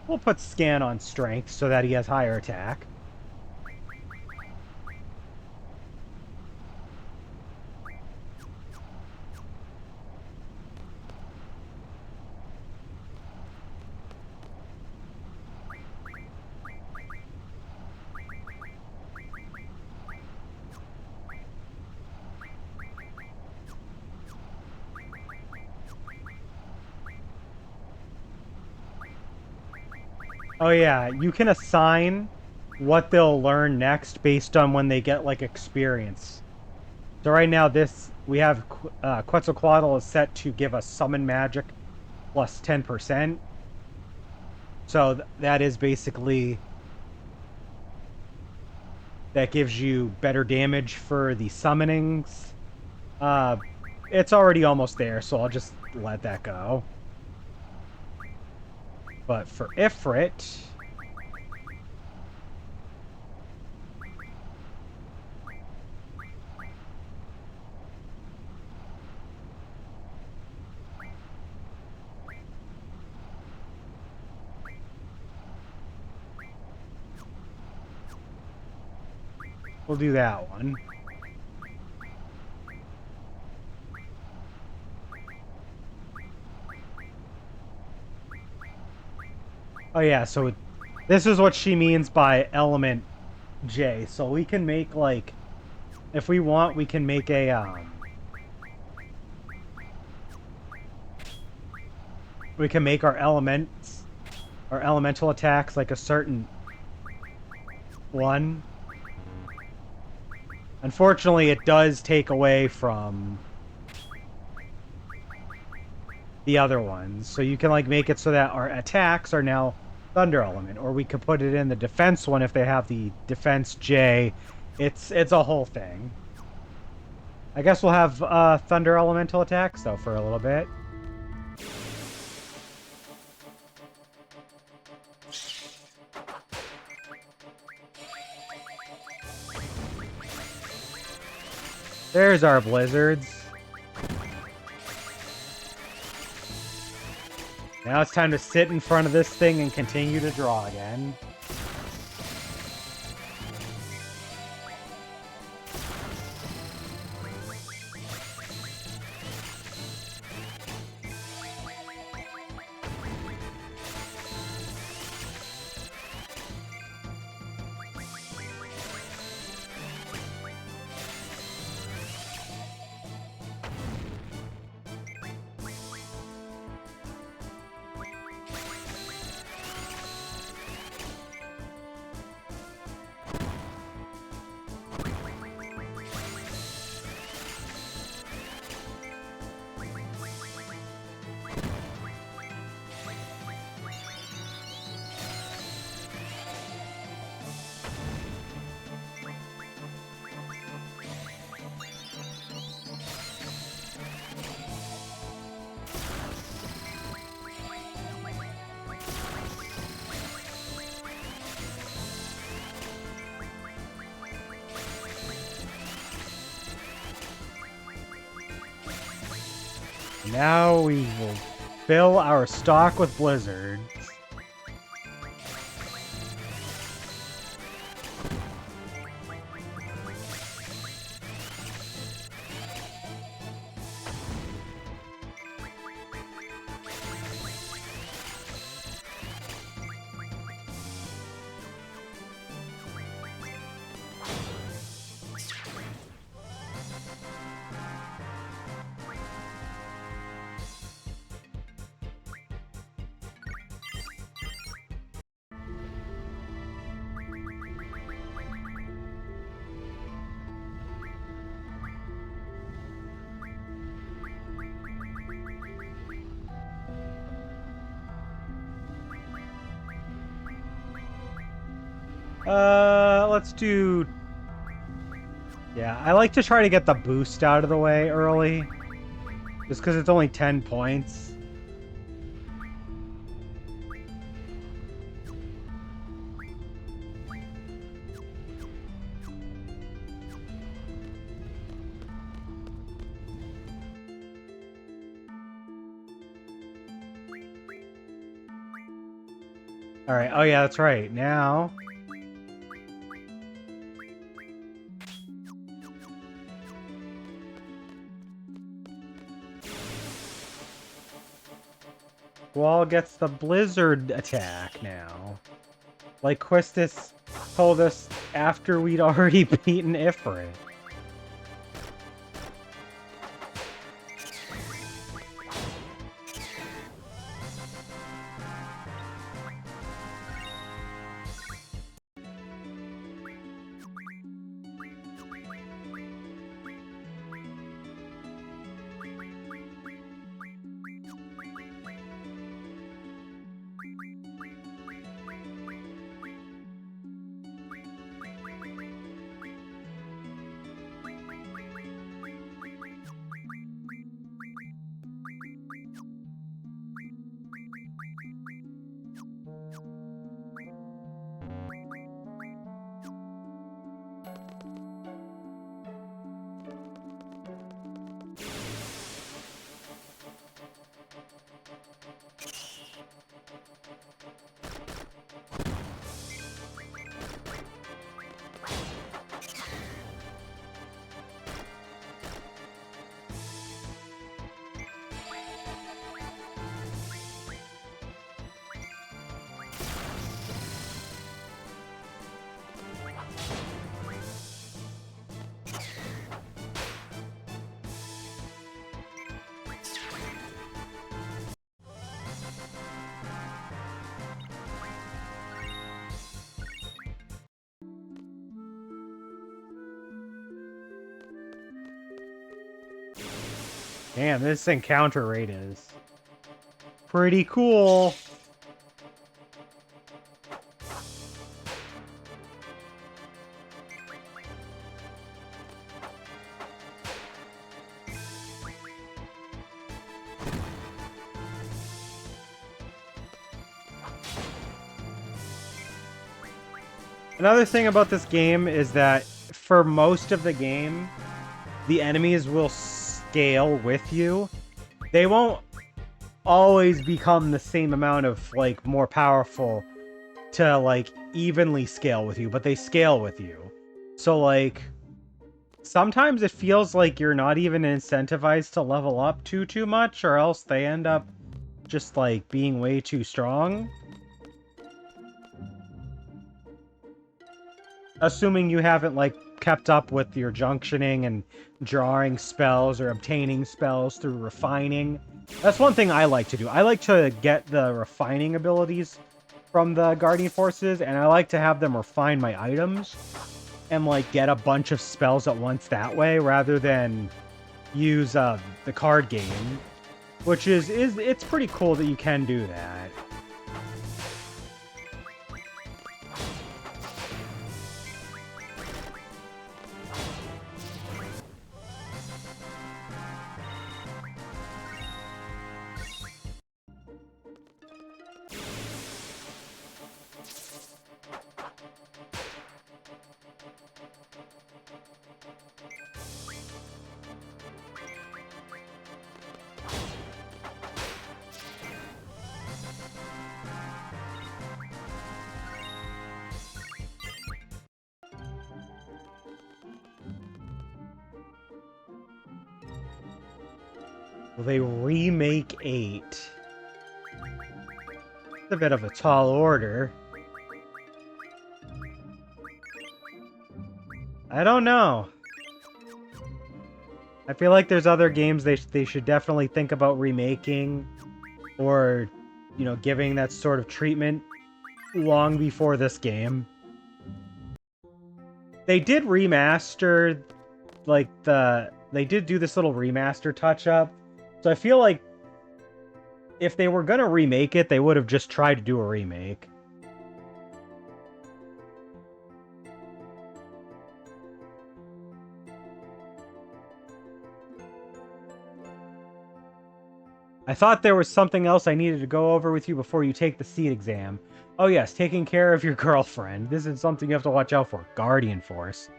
we'll put Scan on Strength so that he has higher attack. Oh yeah, you can assign what they'll learn next based on when they get, like, experience. So right now we have Quetzalcoatl is set to give us summon magic plus 10%. So that is basically, that gives you better damage for the summonings. It's already almost there, so I'll just let that go. But for Ifrit, We'll do that one. Oh yeah, so this is what she means by element J. So we can make, like, if we want, we can make a, we can make our elements, our elemental attacks, like a certain one. Unfortunately, it does take away from the other ones. So you can, like, make it so that our attacks are now thunder element, or we could put it in the defense one if they have the defense J. It's a whole thing. I guess we'll have thunder elemental attacks though for a little bit. There's our blizzards. Now it's time to sit in front of this thing and continue to draw again. Now we will fill our stock with blizzards. Let's do... Yeah, I like to try to get the boost out of the way early. Just because it's only 10 points. Alright, oh yeah, that's right. Now... Squall gets the blizzard attack now. Like Quistis told us after we'd already beaten Ifrit. Damn, this encounter rate is pretty cool. Another thing about this game is that for most of the game, the enemies will scale with you. They won't always become the same amount of, like, more powerful to, like, evenly scale with you, but they scale with you. So, like, sometimes it feels like you're not even incentivized to level up too much, or else they end up just, like, being way too strong. Assuming you haven't, like, kept up with your junctioning and drawing spells or obtaining spells through refining. That's one thing I like to do. I like to get the refining abilities from the Guardian Forces, and I like to have them refine my items and, like, get a bunch of spells at once that way, rather than use the card game, which is it's pretty cool that you can do that. Will they remake 8? It's a bit of a tall order. I don't know. I feel like there's other games they should definitely think about remaking, or, you know, giving that sort of treatment long before this game. They did remaster, like, they did do this little remaster touch-up, so I feel like if they were gonna remake it, they would have just tried to do a remake. I thought there was something else I needed to go over with you before you take the seat exam. Oh yes, taking care of your girlfriend. This is something you have to watch out for. Guardian Force.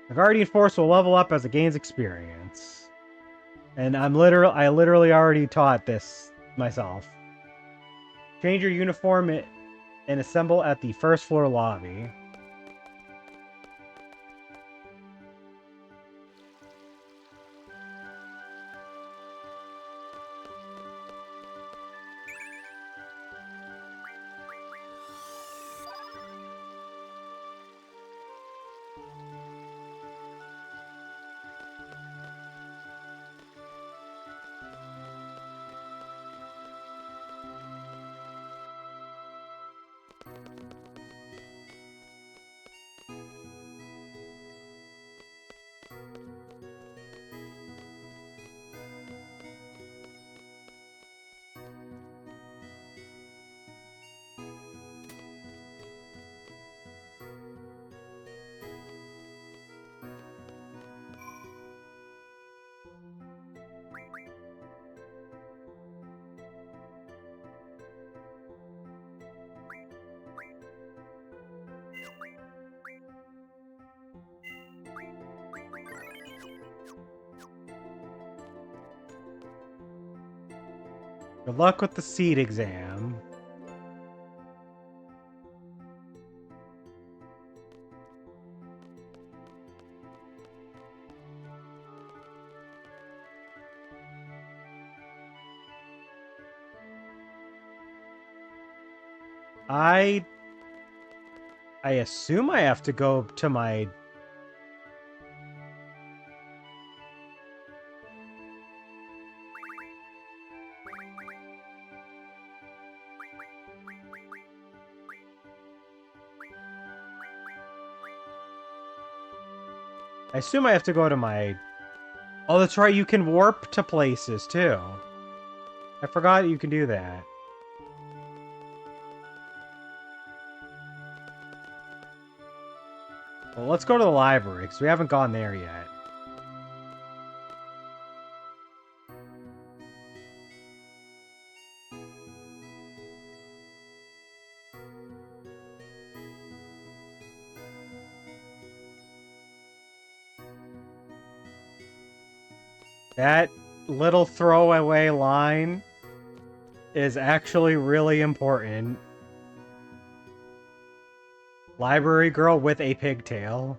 The Guardian Force will level up as it gains experience. And I literally already taught this myself. Change your uniform and assemble at the first floor lobby. Good luck with the seat exam. I assume I have to go to my... I assume I have to go to my... Oh, that's right, you can warp to places, too. I forgot you can do that. Well, let's go to the library, because we haven't gone there yet. That little throwaway line is actually really important. Library girl with a pigtail.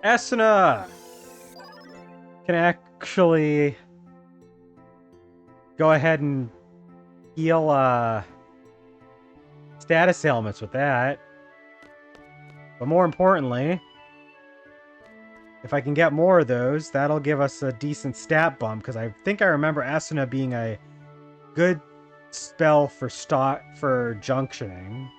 Esna can actually go ahead and heal status ailments with that. But more importantly, if I can get more of those, that'll give us a decent stat bump, because I think I remember Asuna being a good spell for junctioning.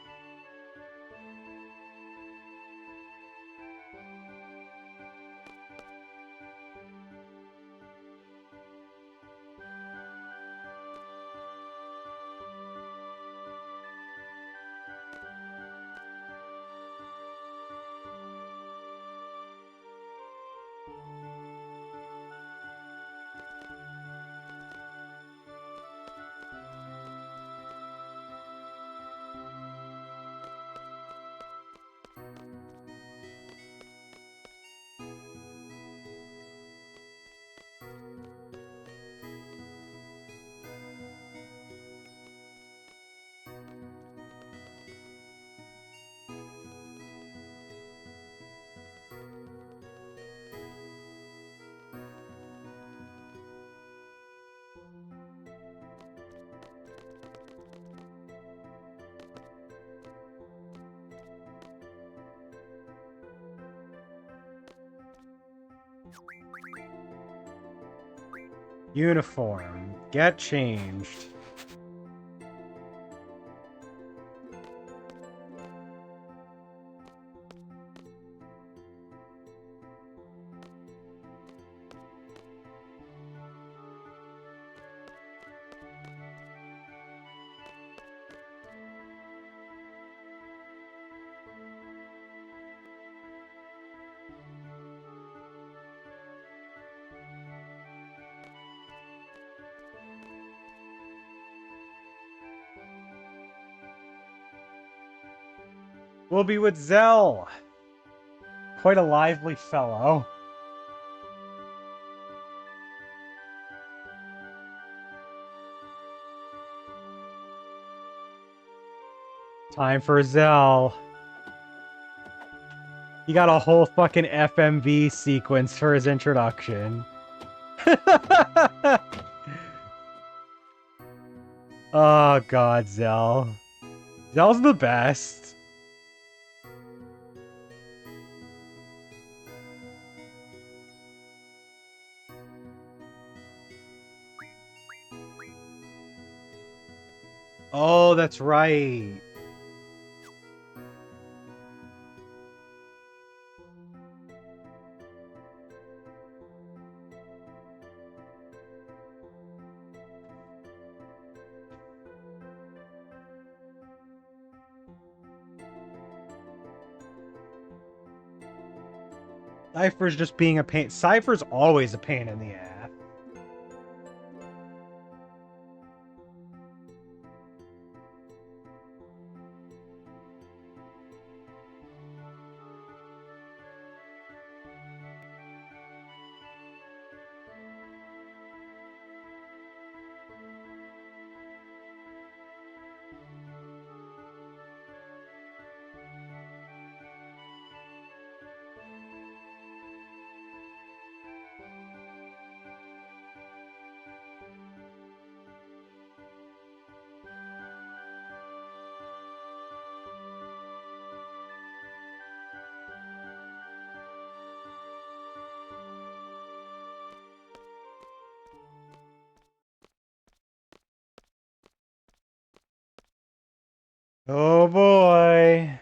Uniform. Get changed. We'll be with Zell. Quite a lively fellow. Time for Zell. He got a whole fucking FMV sequence for his introduction. Oh god, Zell. Zell's the best. Oh, that's right. Cypher's just being a pain. Cypher's always a pain in the ass. Oh boy.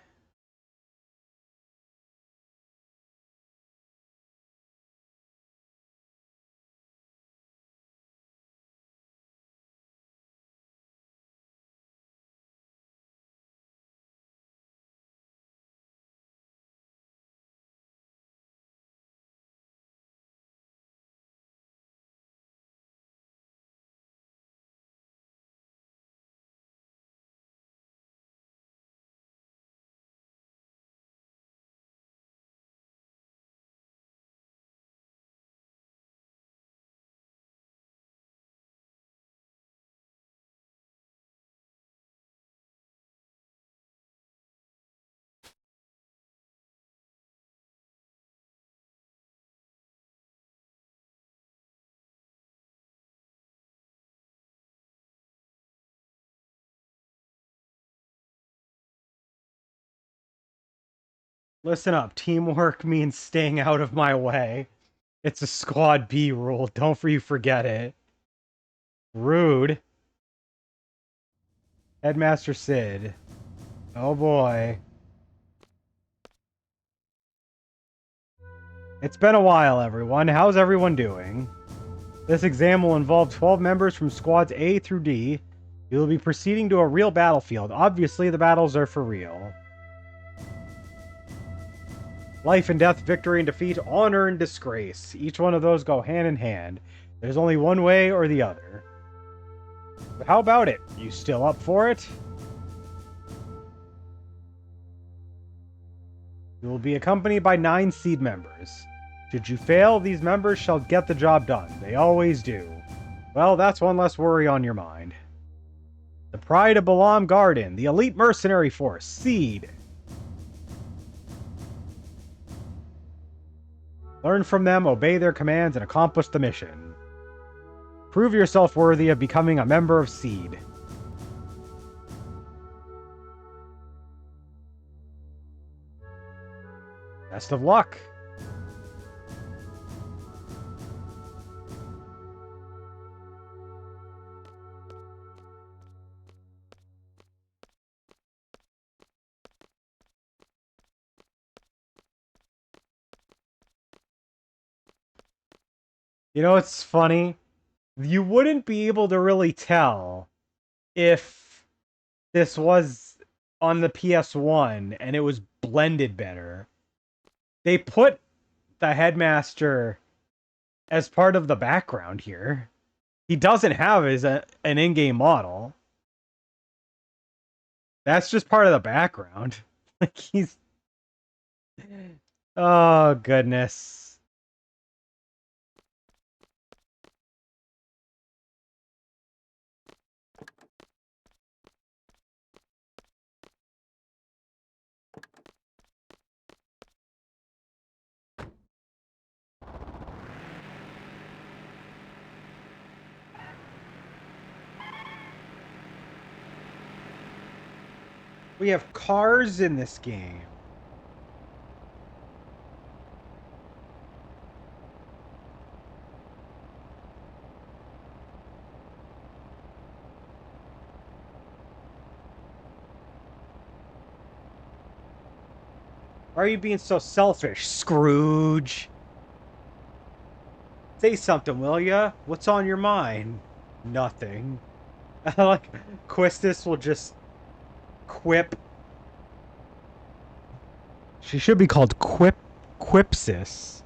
Listen up. Teamwork means staying out of my way. It's a squad B rule. Don't you forget it. Rude. Headmaster Sid. Oh boy. It's been a while, everyone. How's everyone doing? This exam will involve 12 members from squads A through D. You will be proceeding to a real battlefield. Obviously, the battles are for real. Life and death, victory and defeat, honor and disgrace. Each one of those go hand in hand. There's only one way or the other. But how about it? You still up for it? You will be accompanied by 9 seed members. Should you fail, these members shall get the job done. They always do. Well, that's one less worry on your mind. The Pride of Balam Garden, the Elite Mercenary Force, Seed. Learn from them, obey their commands, and accomplish the mission. Prove yourself worthy of becoming a member of Seed. Best of luck! You know what's funny? You wouldn't be able to really tell if this was on the PS1 and it was blended better. They put the headmaster as part of the background here. He doesn't have an in-game model. That's just part of the background. Like he's oh goodness. We have cars in this game. Why are you being so selfish, Scrooge? Say something, will ya? What's on your mind? Nothing. Like, Quistis will just quip. She should be called Quipsis.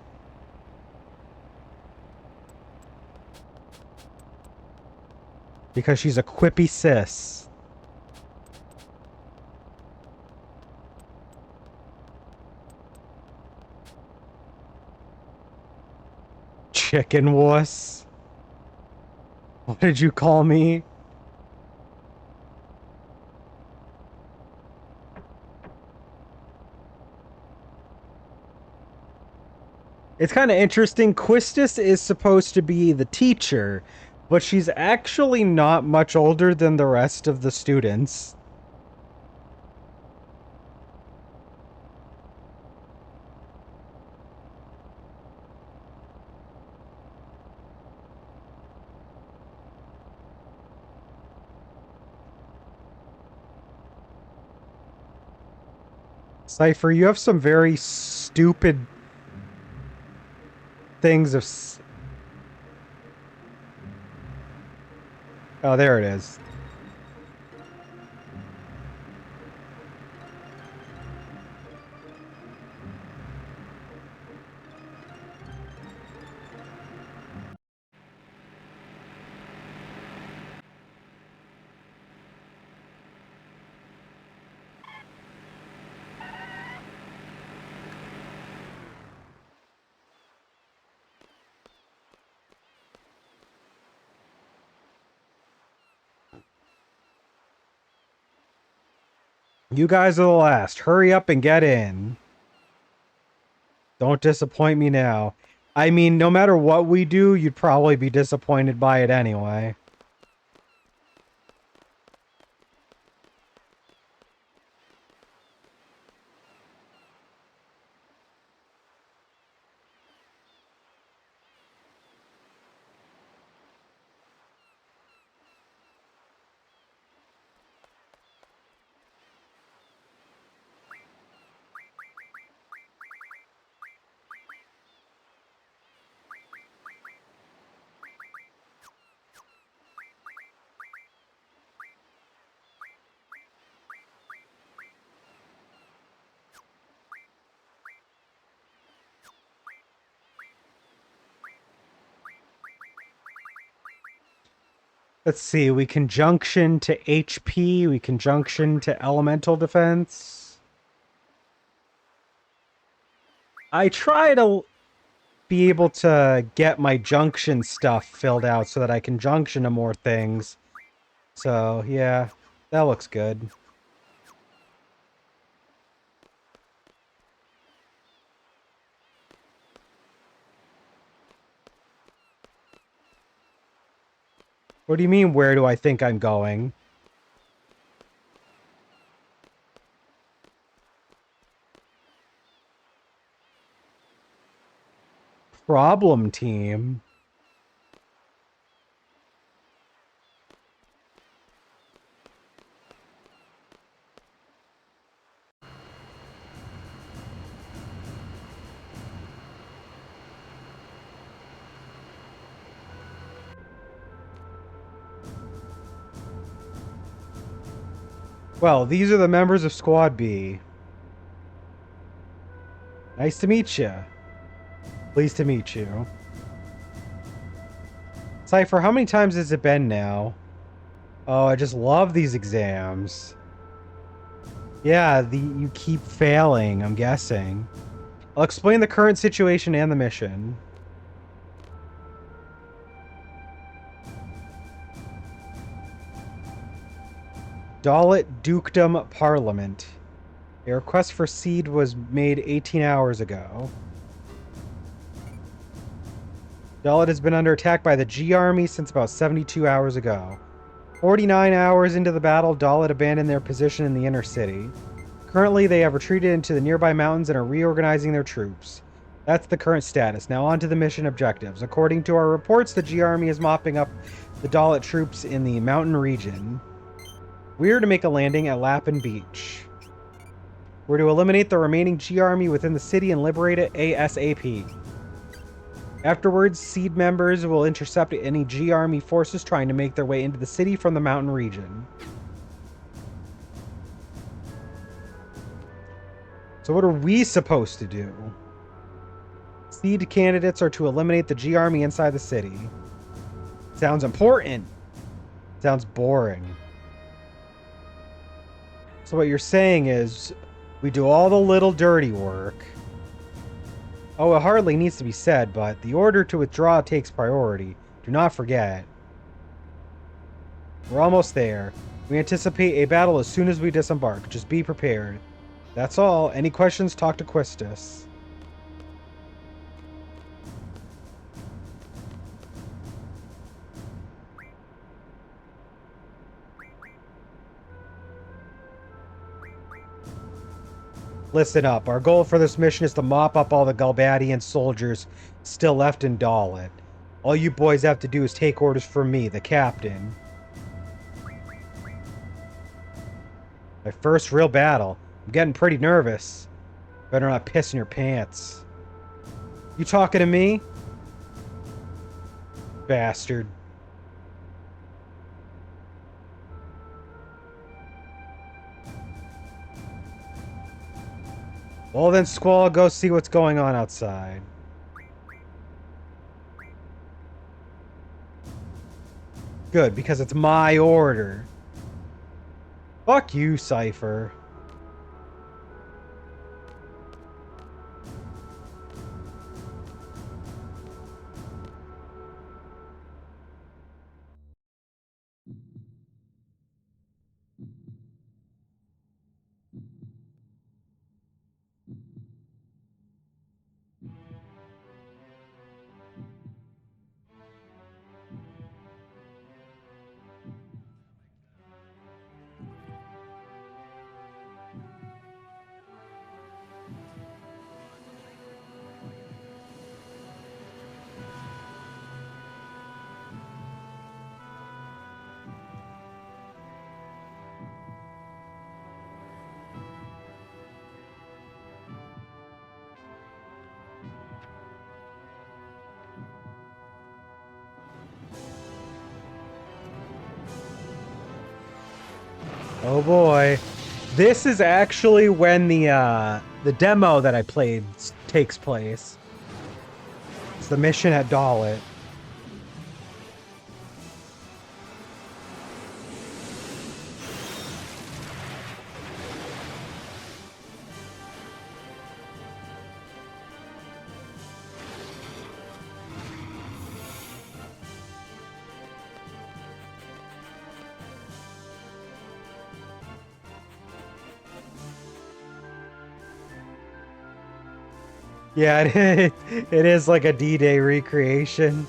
Because she's a quippy sis. Chicken wuss. What did you call me? It's kind of interesting. Quistis is supposed to be the teacher, but she's actually not much older than the rest of the students. Cypher, you have some very stupid things of... Oh, there it is. You guys are the last. Hurry up and get in. Don't disappoint me now. I mean, no matter what we do, you'd probably be disappointed by it anyway. Let's see, we can junction to HP, we can junction to elemental defense. I try to be able to get my junction stuff filled out so that I can junction to more things. So, yeah, that looks good. What do you mean, where do I think I'm going? Problem team? Well, these are the members of Squad B. Nice to meet you. Pleased to meet you. Cypher, how many times has it been now? Oh, I just love these exams. Yeah, you keep failing, I'm guessing. I'll explain the current situation and the mission. Dalit Dukedom Parliament. A request for seed was made 18 hours ago. Dalit has been under attack by the G Army since about 72 hours ago. 49 hours into the battle, Dalit abandoned their position in the inner city. Currently, they have retreated into the nearby mountains and are reorganizing their troops. That's the current status. Now on to the mission objectives. According to our reports, the G Army is mopping up the Dalit troops in the mountain region. We're to make a landing at Lapin Beach. We're to eliminate the remaining G Army within the city and liberate it ASAP. Afterwards, Seed members will intercept any G Army forces trying to make their way into the city from the mountain region. So what are we supposed to do? Seed candidates are to eliminate the G Army inside the city. Sounds important. Sounds boring. So what you're saying is, we do all the little dirty work. Oh, it hardly needs to be said, but the order to withdraw takes priority. Do not forget. We're almost there. We anticipate a battle as soon as we disembark. Just be prepared. That's all. Any questions, talk to Quistis. Listen up. Our goal for this mission is to mop up all the Galbadian soldiers still left in Dalit. All you boys have to do is take orders from me, the captain. My first real battle. I'm getting pretty nervous. Better not piss in your pants. You talking to me? Bastard. Well then, Squall, go see what's going on outside. Good, because it's my order. Fuck you, Cypher. Oh boy. This is actually when the demo that I played takes place. It's the mission at Dalit. Yeah, it is like a D-Day recreation.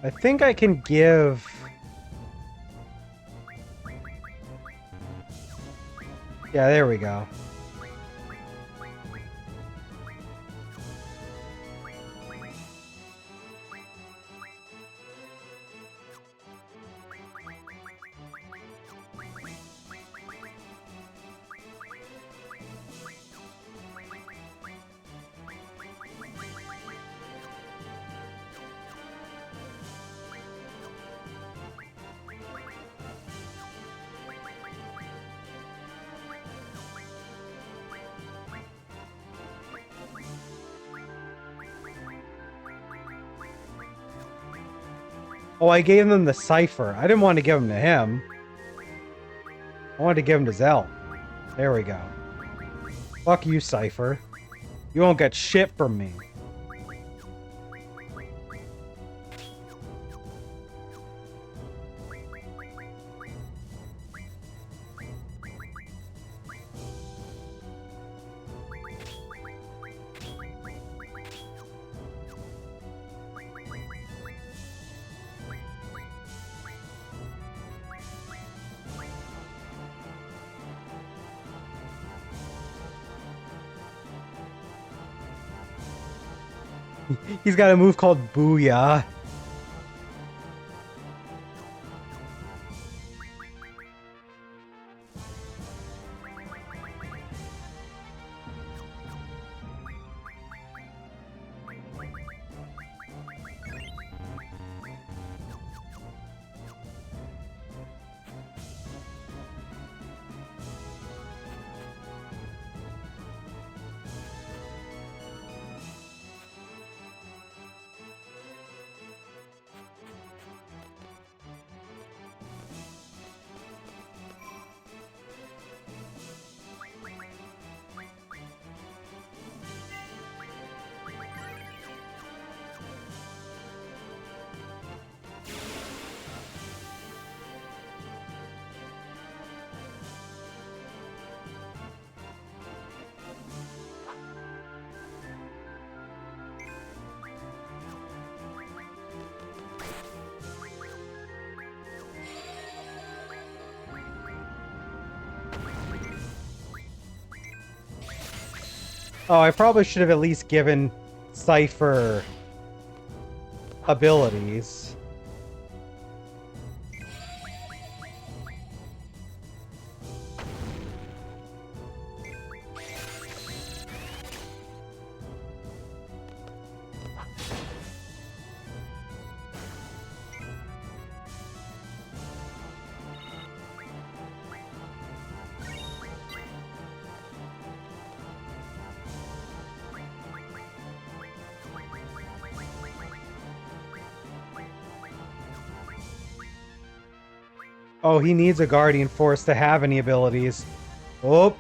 I think I can give... Yeah, there we go. Oh, I gave them the cipher. I didn't want to give them to him. I wanted to give them to Zell. There we go. Fuck you, Cypher. You won't get shit from me. He's got a move called Booyah. Oh, I probably should have at least given Cypher abilities. Oh, he needs a Guardian Force to have any abilities. Oh.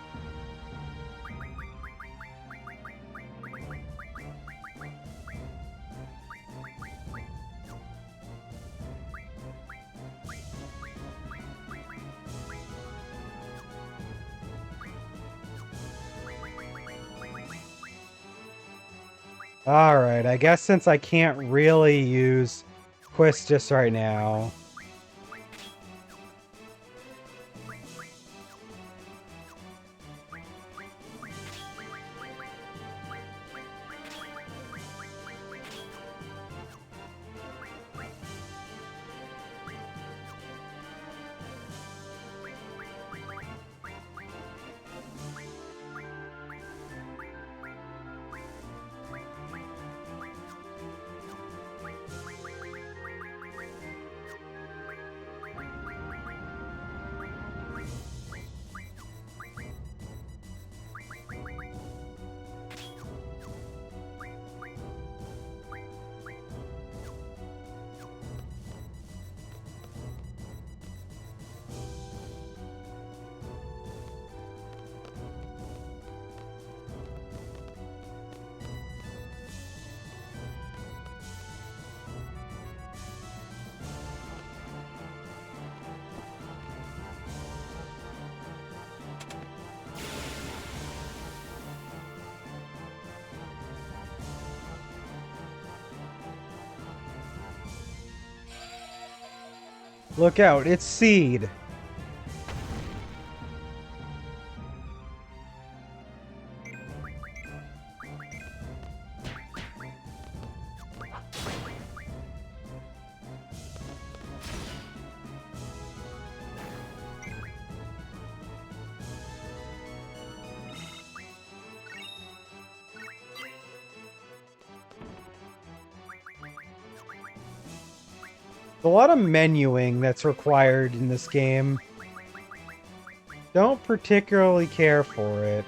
Alright, I guess since I can't really use Quistis right now. Look out, it's Seed. A lot of menuing that's required in this game. Don't particularly care for it.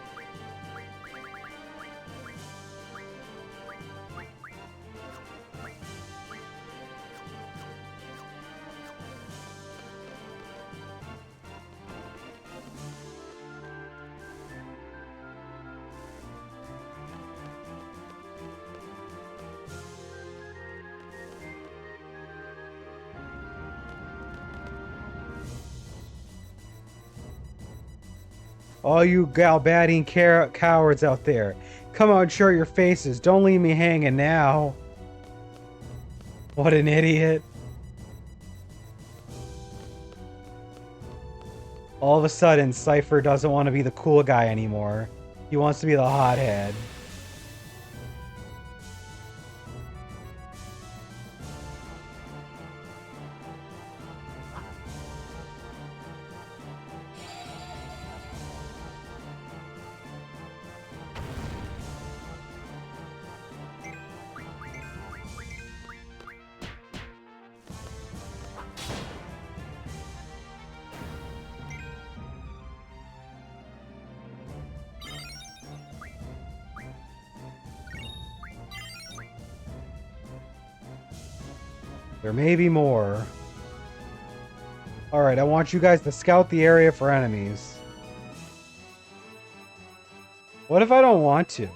All you Galbadian cowards out there, come out and show your faces. Don't leave me hanging now. What an idiot. All of a sudden, Cypher doesn't want to be the cool guy anymore. He wants to be the hothead. There may be more. Alright, I want you guys to scout the area for enemies. What if I don't want to?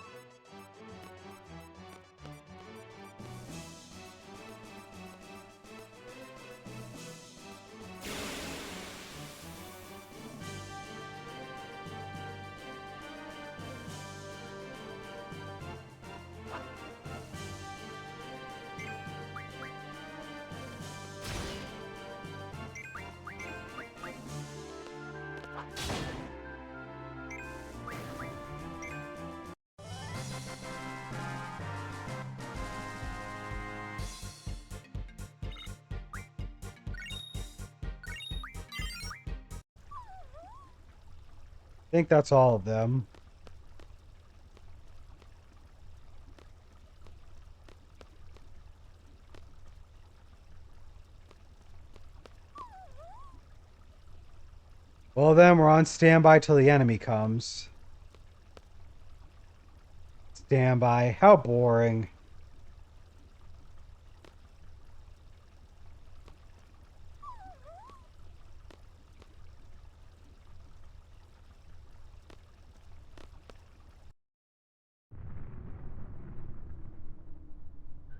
I think that's all of them. Well, then we're on standby till the enemy comes. Standby. How boring.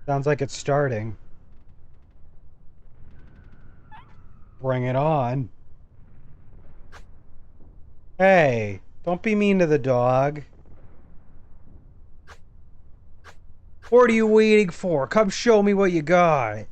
Sounds like it's starting. Bring it on. Hey, don't be mean to the dog. What are you waiting for? Come show me what you got.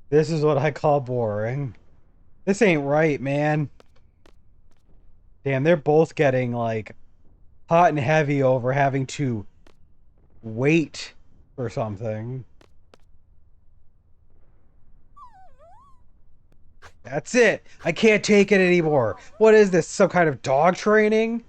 This is what I call boring. This ain't right, man. Damn, they're both getting, like, hot and heavy over having to wait for something. That's it. I can't take it anymore. What is this? Some kind of dog training?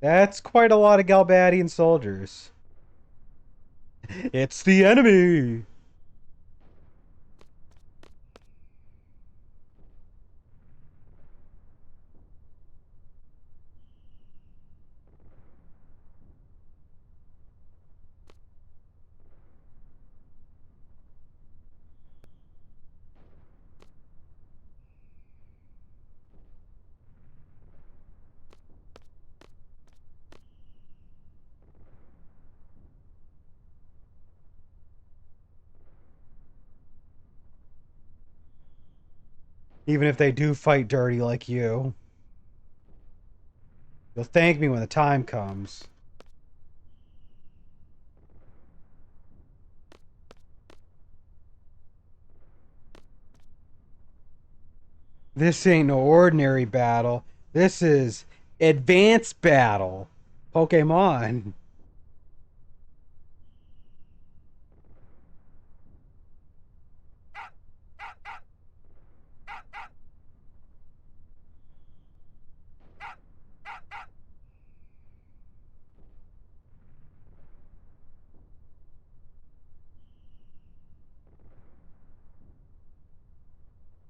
That's quite a lot of Galbadian soldiers. It's the enemy. Even if they do fight dirty like you. You'll thank me when the time comes. This ain't no ordinary battle. This is advanced battle. Pokemon.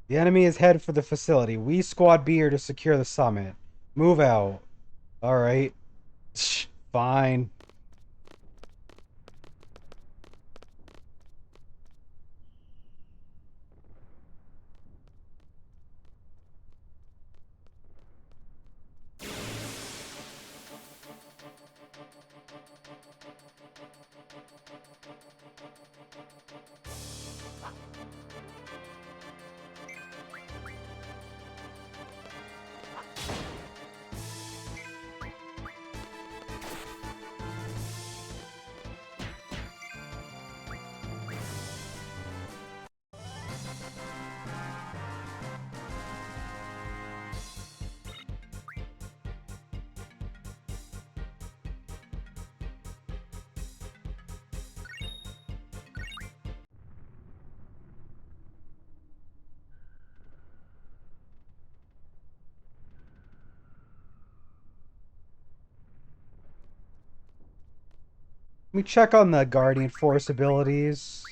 The enemy is headed for the facility. We squad B are to secure the summit. Move out. Alright. Fine. Let me check on the Guardian Force abilities.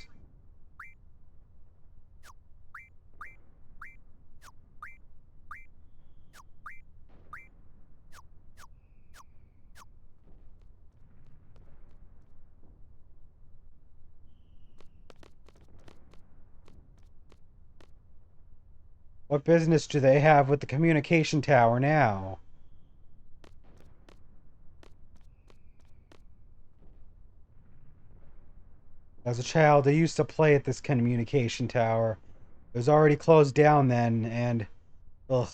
What business do they have with the communication tower now? As a child, I used to play at this communication tower. It was already closed down then, and ugh,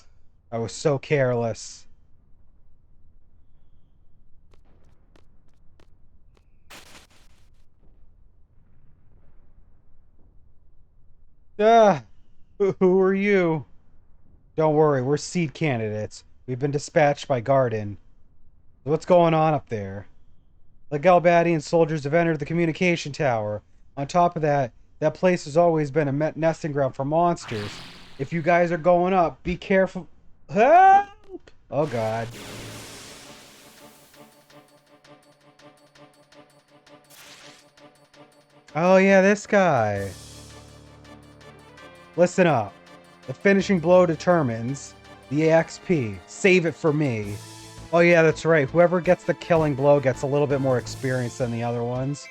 I was so careless. Ah, who are you? Don't worry, we're seed candidates. We've been dispatched by Garden. What's going on up there? The Galbadian soldiers have entered the communication tower. On top of that, that place has always been a nesting ground for monsters. If you guys are going up, be careful. Help! Oh god. Oh yeah, this guy. Listen up. The finishing blow determines the EXP. Save it for me. Oh yeah, that's right. Whoever gets the killing blow gets a little bit more experience than the other ones.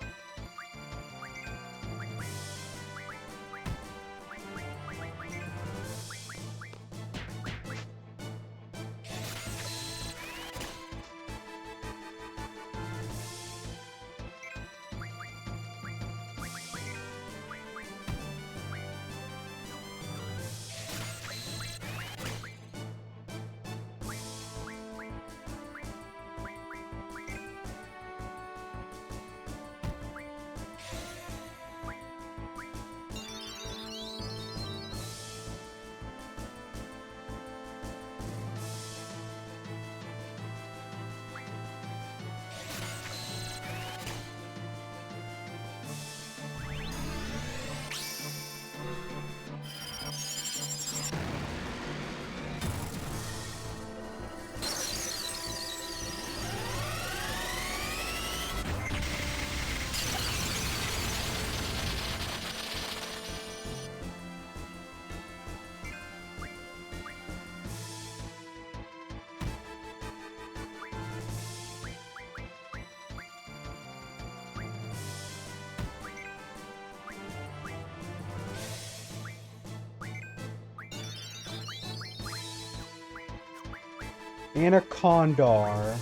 And a Condor.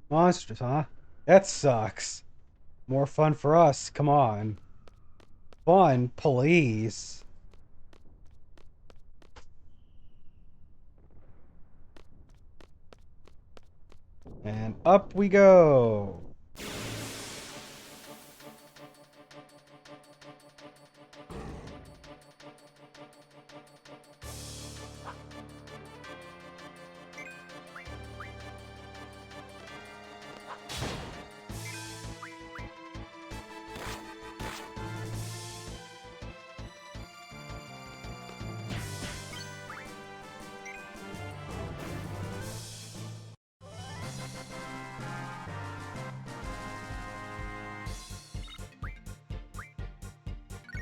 Monsters, huh? That sucks. More fun for us. Come on. Fun, please. And up we go.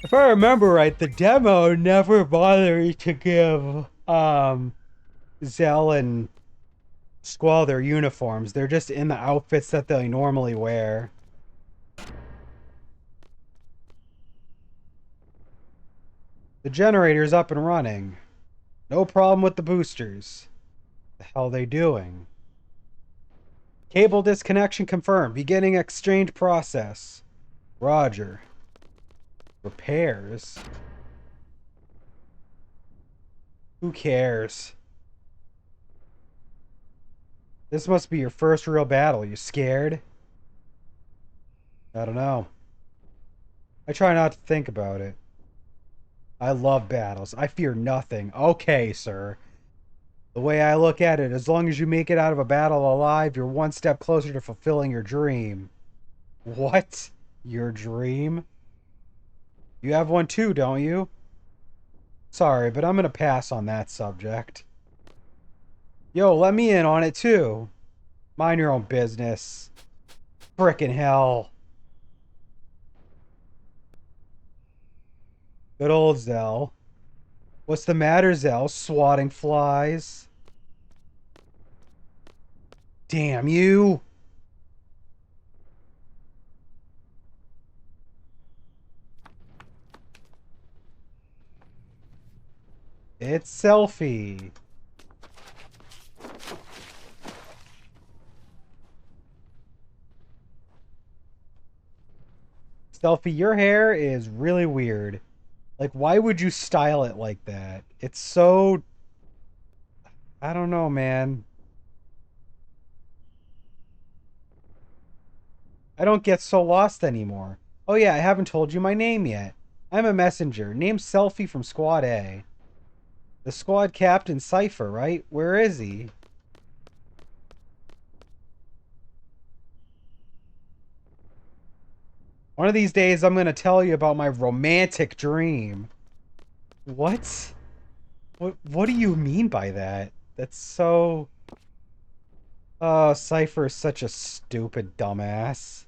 If I remember right, the demo never bothered to give Zell and Squall their uniforms. They're just in the outfits that they normally wear. The generator's up and running. No problem with the boosters. The hell they doing? Cable disconnection confirmed. Beginning exchange process. Roger. Repairs. Who cares? This must be your first real battle. You scared? I don't know. I try not to think about it. I love battles. I fear nothing. Okay, sir. The way I look at it, as long as you make it out of a battle alive, you're one step closer to fulfilling your dream. What? Your dream? You have one too, don't you? Sorry, but I'm gonna pass on that subject. Yo, let me in on it too. Mind your own business. Frickin' hell. Good old Zell. What's the matter, Zell? Swatting flies? Damn you! It's Selfie. Selfie, your hair is really weird. Like, why would you style it like that? It's so... I don't know, man. I don't get so lost anymore. Oh yeah, I haven't told you my name yet. I'm a messenger, named Selfie from Squad A. The squad captain Cypher, right? Where is he? One of these days I'm gonna tell you about my romantic dream. What? What do you mean by that? That's so... Oh, Cypher is such a stupid dumbass.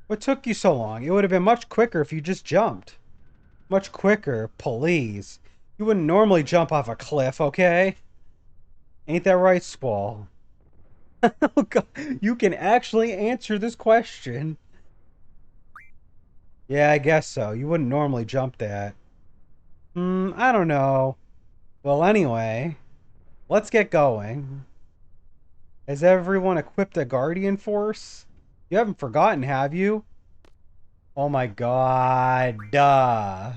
What took you so long? It would have been much quicker if you just jumped. Much quicker, please. You wouldn't normally jump off a cliff, okay? Ain't that right, Squall? Oh, God. You can actually answer this question. Yeah, I guess so. You wouldn't normally jump that. I don't know. Well, anyway, let's get going. Has everyone equipped a Guardian Force? You haven't forgotten, have you? Oh my god, duh.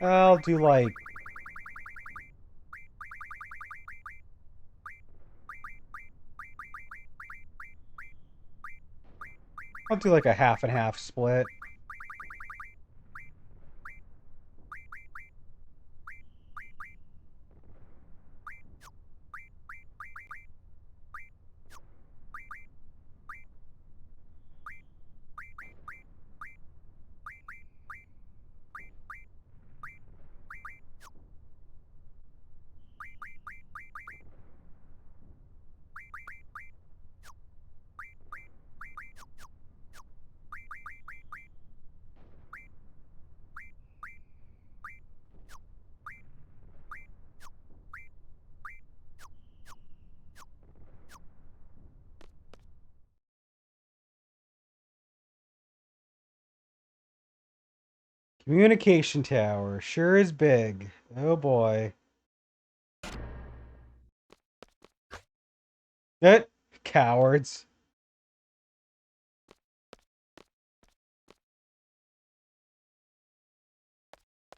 I'll do like... I'll do like a half and half split. Communication tower sure is big. Oh boy. It cowards.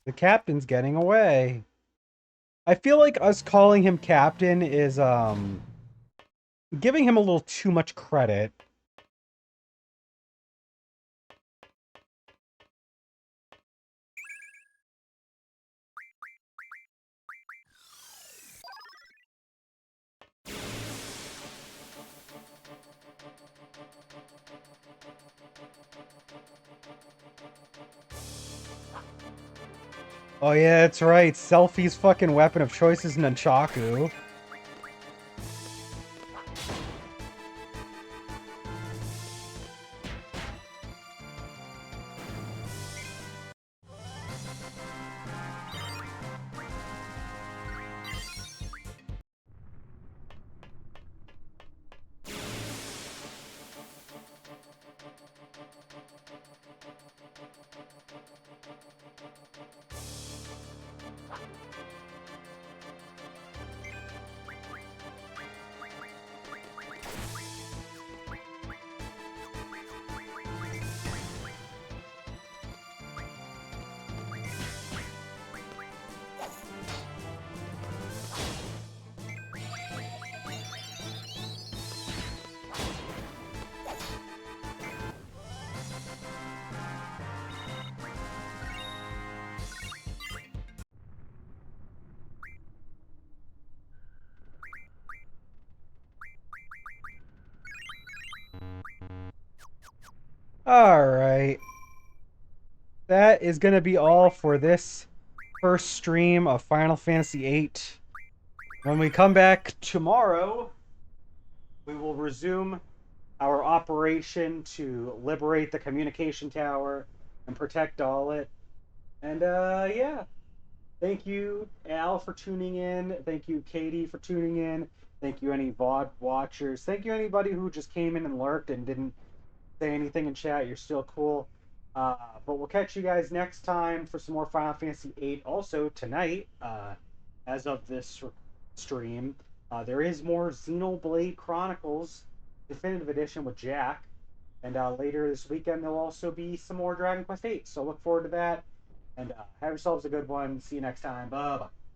The captain's getting away. I feel like us calling him captain is giving him a little too much credit. Oh yeah, that's right. Selfie's fucking weapon of choice is nunchaku. Alright. That is going to be all for this first stream of Final Fantasy VIII. When we come back tomorrow, we will resume our operation to liberate the communication tower and protect all it. And yeah. Thank you, Al, for tuning in. Thank you, Katie, for tuning in. Thank you, any VOD watchers. Thank you, anybody who just came in and lurked and didn't say anything in chat. You're still cool. But we'll catch you guys next time for some more Final Fantasy VIII. Also, tonight, as of this stream, there is more Xenoblade Chronicles Definitive Edition with Jack. And later this weekend, there'll also be some more Dragon Quest VIII. So look forward to that. And have yourselves a good one. See you next time. Bye bye.